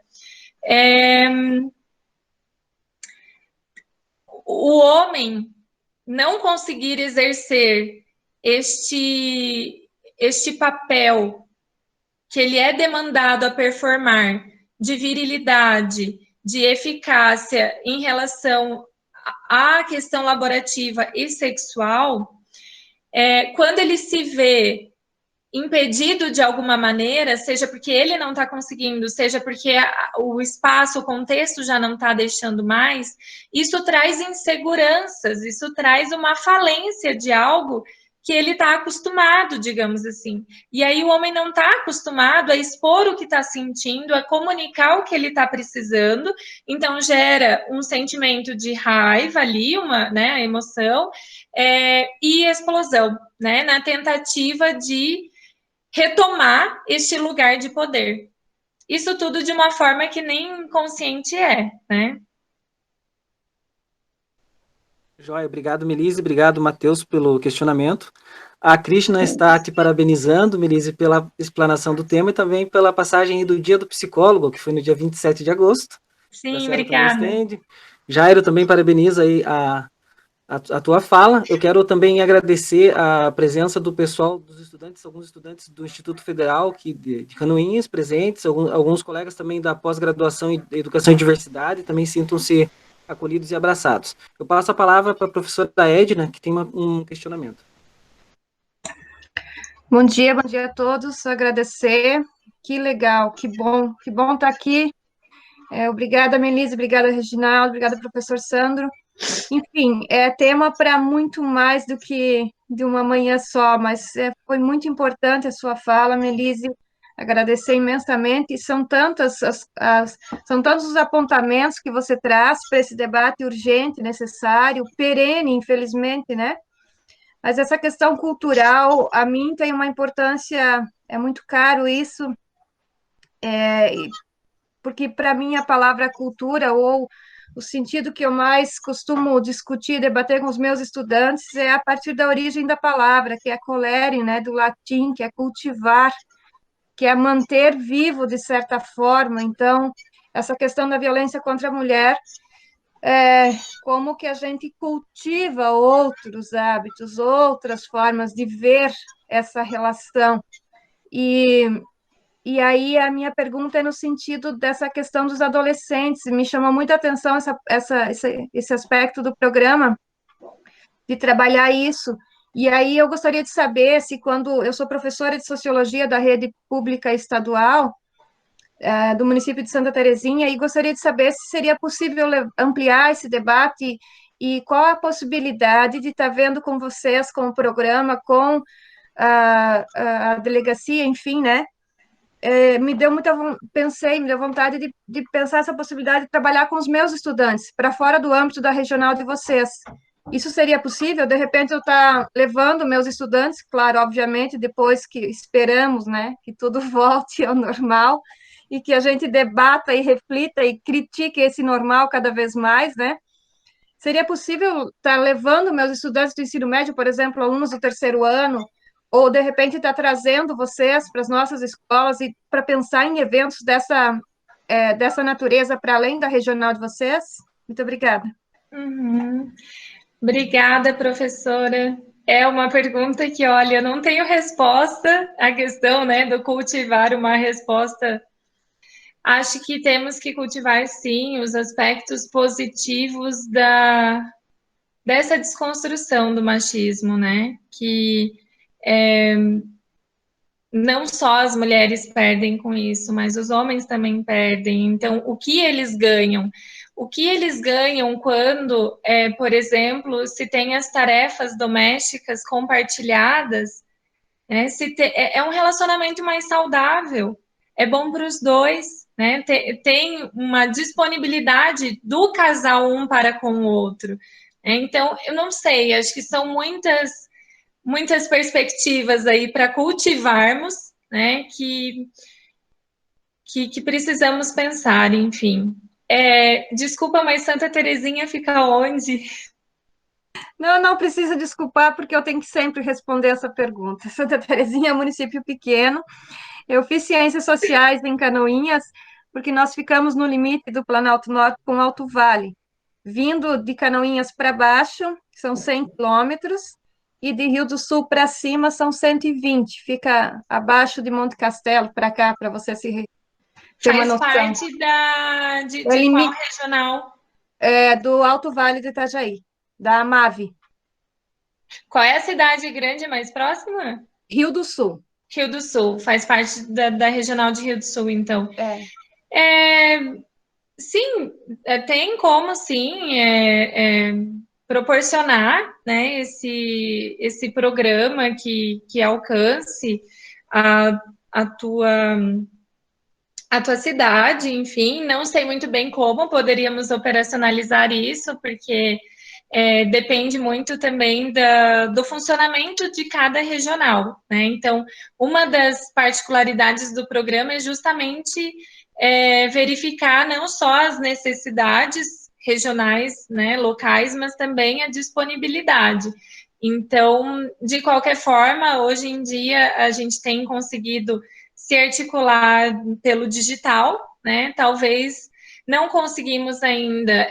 B: o homem não conseguir exercer este papel que ele é demandado a performar de virilidade, de eficácia em relação à questão laborativa e sexual, quando ele se vê impedido de alguma maneira, seja porque ele não está conseguindo, seja porque o espaço, o contexto já não está deixando mais, isso traz inseguranças, isso traz uma falência de algo que ele está acostumado, digamos assim. E aí o homem não está acostumado a expor o que está sentindo, a comunicar o que ele está precisando, então gera um sentimento de raiva ali, uma, né, emoção, e explosão, né, na tentativa de retomar este lugar de poder. Isso tudo de uma forma que nem consciente né?
A: Joia, obrigado, Melise, obrigado, Matheus, pelo questionamento. A Krishna está te parabenizando, Melise, pela explanação do tema e também pela passagem do Dia do Psicólogo, que foi no dia 27 de agosto.
B: Sim, obrigada.
A: Jairo também parabeniza aí a tua fala. Eu quero também agradecer a presença do pessoal, dos estudantes, alguns estudantes do Instituto Federal de Canoinhas presentes, alguns colegas também da pós-graduação em Educação e Diversidade, também sintam-se acolhidos e abraçados. Eu passo a palavra para a professora Edna, que tem um questionamento.
D: Bom dia a todos, agradecer, que legal, que bom estar aqui. Obrigada, Melise, obrigada, Reginaldo, obrigada, professor Sandro. Enfim, é tema para muito mais do que de uma manhã só, mas foi muito importante a sua fala, Melise, agradecer imensamente, e são tantos os apontamentos que você traz para esse debate urgente, necessário, perene, infelizmente, né? Mas essa questão cultural, a mim tem uma importância, é muito caro isso, porque para mim a palavra cultura, ou o sentido que eu mais costumo discutir, debater com os meus estudantes, é a partir da origem da palavra, que é colere, né, do latim, que é cultivar, que é manter vivo de certa forma. Então, essa questão da violência contra a mulher, como que a gente cultiva outros hábitos, outras formas de ver essa relação. E aí a minha pergunta é no sentido dessa questão dos adolescentes. Me chamou muita atenção esse aspecto do programa, de trabalhar isso. E aí eu gostaria de saber se, quando eu sou professora de Sociologia da rede pública estadual, do município de Santa Terezinha, e gostaria de saber se seria possível ampliar esse debate e qual a possibilidade de estar vendo com vocês, com o programa, com a delegacia, enfim, né? Me deu vontade de pensar essa possibilidade de trabalhar com os meus estudantes, para fora do âmbito da regional de vocês. Isso seria possível? De repente eu estar levando meus estudantes, claro, obviamente, depois que esperamos, né, que tudo volte ao normal, e que a gente debata e reflita e critique esse normal cada vez mais, né? Seria possível estar levando meus estudantes do ensino médio, por exemplo, alunos do terceiro ano, ou de repente estar trazendo vocês para as nossas escolas e para pensar em eventos dessa natureza para além da regional de vocês? Muito obrigada.
B: Uhum. Obrigada, professora. É uma pergunta que, olha, eu não tenho resposta à questão, né, do cultivar uma resposta. Acho que temos que cultivar, sim, os aspectos positivos dessa desconstrução do machismo, né? Que não só as mulheres perdem com isso, mas os homens também perdem. Então, o que eles ganham? O que eles ganham quando, por exemplo, se tem as tarefas domésticas compartilhadas, né? É um relacionamento mais saudável, é bom para os dois, né? Tem uma disponibilidade do casal um para com o outro. Então, eu não sei, acho que são muitas perspectivas aí para cultivarmos, né? Que precisamos pensar, enfim. Desculpa, mas Santa Terezinha fica onde?
D: Não, não precisa desculpar, porque eu tenho que sempre responder essa pergunta. Santa Terezinha é um município pequeno. Eu fiz Ciências Sociais em Canoinhas, porque nós ficamos no limite do Planalto Norte com Alto Vale. Vindo de Canoinhas para baixo, são 100 quilômetros, e de Rio do Sul para cima são 120. Fica abaixo de Monte Castelo, para cá, para você ter uma
B: Faz
D: noção.
B: parte de qual regional?
D: Do Alto Vale do Itajaí, da AMAV.
B: Qual é a cidade grande mais próxima?
D: Rio do Sul.
B: Rio do Sul, faz parte da regional de Rio do Sul, então. Sim, tem como, sim, proporcionar, né, esse programa que alcance a, a tua cidade, enfim, não sei muito bem como poderíamos operacionalizar isso, porque depende muito também do funcionamento de cada regional, né? Então, uma das particularidades do programa é justamente verificar não só as necessidades regionais, né, locais, mas também a disponibilidade. Então, de qualquer forma, hoje em dia a gente tem conseguido se articular pelo digital, né? Talvez não conseguimos ainda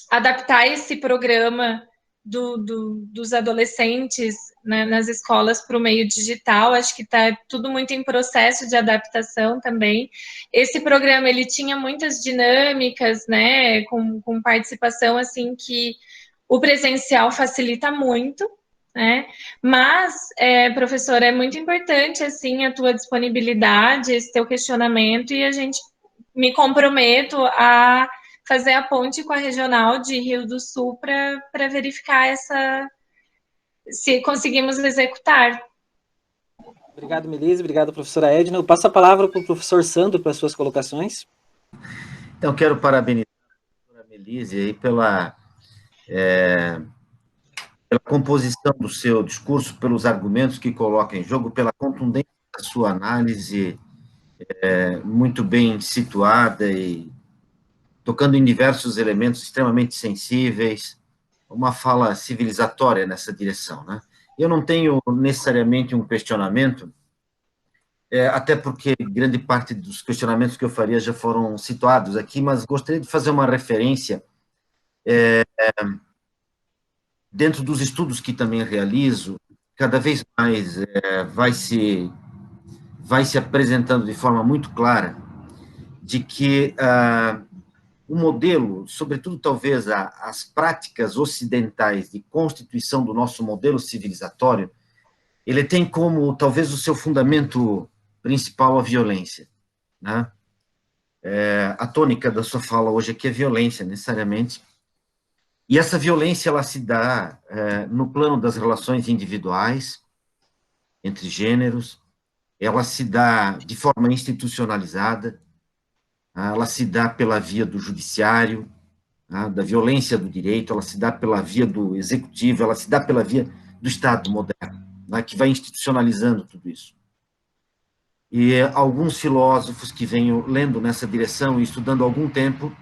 B: adaptar esse programa dos adolescentes, né, nas escolas para o meio digital. Acho que está tudo muito em processo de adaptação também. Esse programa ele tinha muitas dinâmicas, né, com participação assim que o presencial facilita muito, né? Mas, professora, é muito importante assim a tua disponibilidade, esse teu questionamento, e a gente me comprometo a fazer a ponte com a regional de Rio do Sul para verificar se conseguimos executar.
A: Obrigado, Melise. Obrigado, professora Edna. Eu passo a palavra para o professor Sandro para as suas colocações.
E: Então, quero parabenizar a professora Melise aí pela composição do seu discurso, pelos argumentos que coloca em jogo, pela contundência da sua análise, muito bem situada e tocando em diversos elementos extremamente sensíveis, uma fala civilizatória nessa direção, né? Eu não tenho necessariamente um questionamento, até porque grande parte dos questionamentos que eu faria já foram situados aqui, mas gostaria de fazer uma referência dentro dos estudos que também realizo, cada vez mais vai se apresentando de forma muito clara de que o modelo, sobretudo talvez as práticas ocidentais de constituição do nosso modelo civilizatório, ele tem como talvez o seu fundamento principal a violência, né? A tônica da sua fala hoje aqui é violência, necessariamente. E essa violência, ela se dá no plano das relações individuais, entre gêneros, ela se dá de forma institucionalizada, ela se dá pela via do judiciário, da violência do direito, ela se dá pela via do executivo, ela se dá pela via do Estado moderno, que vai institucionalizando tudo isso. E alguns filósofos que venho lendo nessa direção e estudando há algum tempo,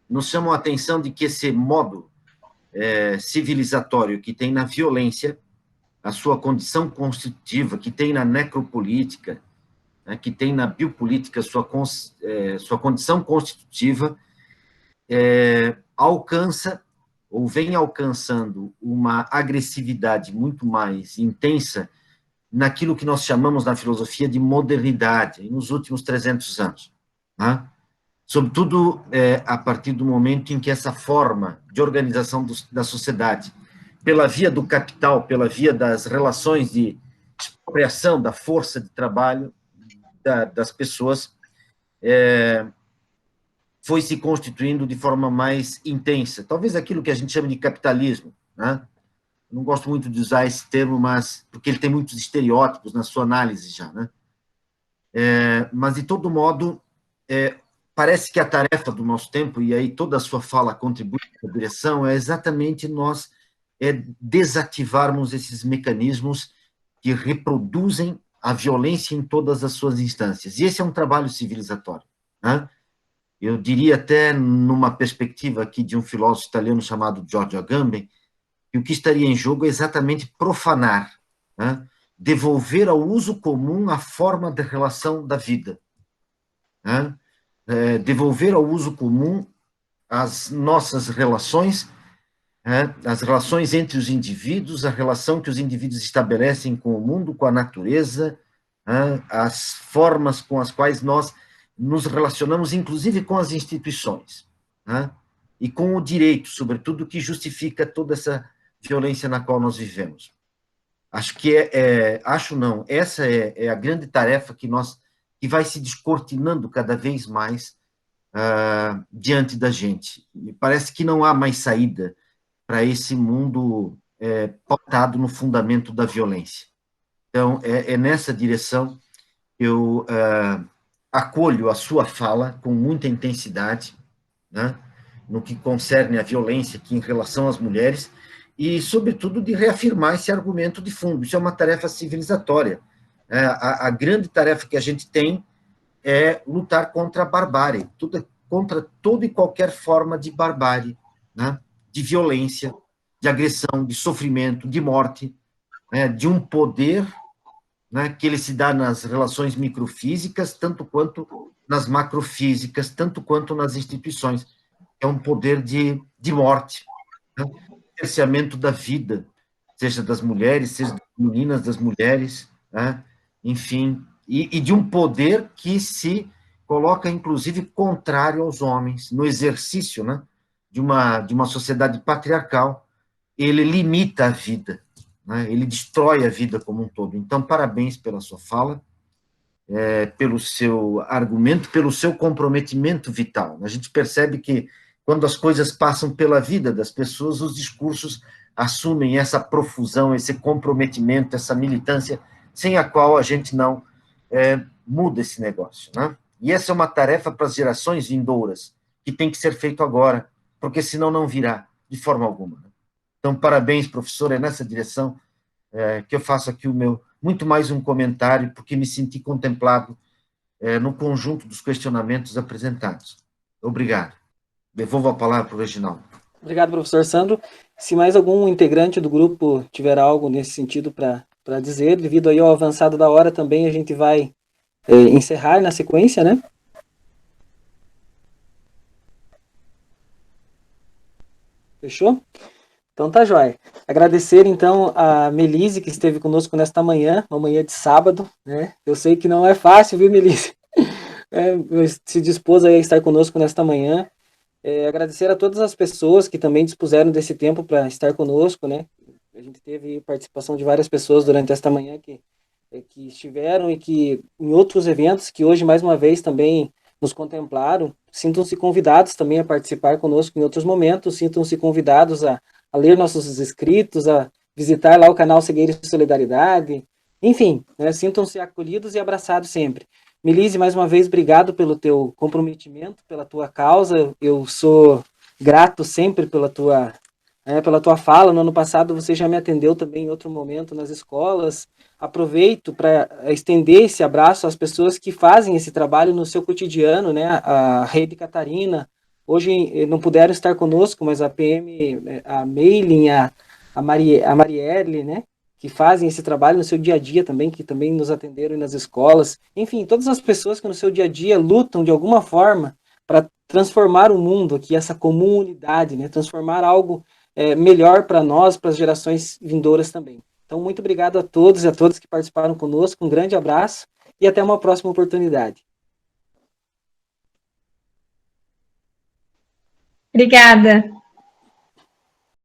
E: nos chamam a atenção de que esse modo civilizatório que tem na violência, a sua condição constitutiva, que tem na necropolítica, que tem na biopolítica sua condição constitutiva, alcança ou vem alcançando uma agressividade muito mais intensa naquilo que nós chamamos na filosofia de modernidade, nos últimos 300 anos. Né? Sobretudo a partir do momento em que essa forma de organização da sociedade, pela via do capital, pela via das relações de expropriação da força de trabalho das pessoas foi se constituindo de forma mais intensa. Talvez aquilo que a gente chama de capitalismo, né? Não gosto muito de usar esse termo, mas porque ele tem muitos estereótipos na sua análise já, né? Mas, de todo modo, parece que a tarefa do nosso tempo, e aí toda a sua fala contribui para a direção, é exatamente nós desativarmos esses mecanismos que reproduzem a violência em todas as suas instâncias. E esse é um trabalho civilizatório, né? Eu diria até, numa perspectiva aqui de um filósofo italiano chamado Giorgio Agamben, que o que estaria em jogo é exatamente profanar, né? Devolver ao uso comum a forma de relação da vida, né? Devolver ao uso comum as nossas relações, as relações entre os indivíduos, a relação que os indivíduos estabelecem com o mundo, com a natureza, as formas com as quais nós nos relacionamos, inclusive com as instituições, e com o direito, sobretudo, que justifica toda essa violência na qual nós vivemos. Acho que essa é a grande tarefa que vai se descortinando cada vez mais diante da gente. Me parece que não há mais saída para esse mundo pautado no fundamento da violência. Então, é nessa direção que eu acolho a sua fala com muita intensidade, né, no que concerne a violência aqui em relação às mulheres, e, sobretudo, de reafirmar esse argumento de fundo. Isso é uma tarefa civilizatória. A grande tarefa que a gente tem é lutar contra a barbárie, contra toda e qualquer forma de barbárie, né, de violência, de agressão, de sofrimento, de morte, né, de um poder, né, que ele se dá nas relações microfísicas, tanto quanto nas macrofísicas, tanto quanto nas instituições. É um poder de morte, né, cerceamento da vida, seja das mulheres, seja das meninas, das mulheres, né, enfim, e de um poder que se coloca, inclusive, contrário aos homens, no exercício, né, de uma sociedade patriarcal. Ele limita a vida, né, ele destrói a vida como um todo. Então, parabéns pela sua fala, pelo seu argumento, pelo seu comprometimento vital. A gente percebe que, quando as coisas passam pela vida das pessoas, os discursos assumem essa profusão, esse comprometimento, essa militância, sem a qual a gente não muda esse negócio, né? E essa é uma tarefa para as gerações vindouras, que tem que ser feito agora, porque senão não virá de forma alguma, né? Então, parabéns, professor, é nessa direção que eu faço aqui muito mais um comentário, porque me senti contemplado no conjunto dos questionamentos apresentados. Obrigado. Devolvo a palavra para o Reginaldo.
A: Obrigado, professor Sandro. Se mais algum integrante do grupo tiver algo nesse sentido para dizer, devido aí ao avançado da hora também, a gente vai encerrar na sequência, né? Fechou? Então tá joia. Agradecer então a Melise, que esteve conosco nesta manhã, uma manhã de sábado, né? Eu sei que não é fácil, viu, Melise? Se dispôs aí a estar conosco nesta manhã. Agradecer a todas as pessoas que também dispuseram desse tempo para estar conosco, né? A gente teve participação de várias pessoas durante esta manhã que estiveram e que em outros eventos, que hoje mais uma vez também nos contemplaram. Sintam-se convidados também a participar conosco em outros momentos, sintam-se convidados a ler nossos escritos, a visitar lá o canal Cegueira e Solidariedade, enfim, né, sintam-se acolhidos e abraçados sempre. Melise, mais uma vez, obrigado pelo teu comprometimento, pela tua causa, eu sou grato sempre pela tua fala. No ano passado você já me atendeu também em outro momento nas escolas. Aproveito para estender esse abraço às pessoas que fazem esse trabalho no seu cotidiano, né? A Rede Catarina, hoje não puderam estar conosco, mas a PM, a Mailing, a Marielle, né? Que fazem esse trabalho no seu dia a dia também, que também nos atenderam nas escolas. Enfim, todas as pessoas que no seu dia a dia lutam de alguma forma para transformar o mundo aqui, essa comunidade, né? Transformar algo melhor para nós, para as gerações vindouras também. Então, muito obrigado a todos e a todas que participaram conosco, um grande abraço e até uma próxima oportunidade.
B: Obrigada.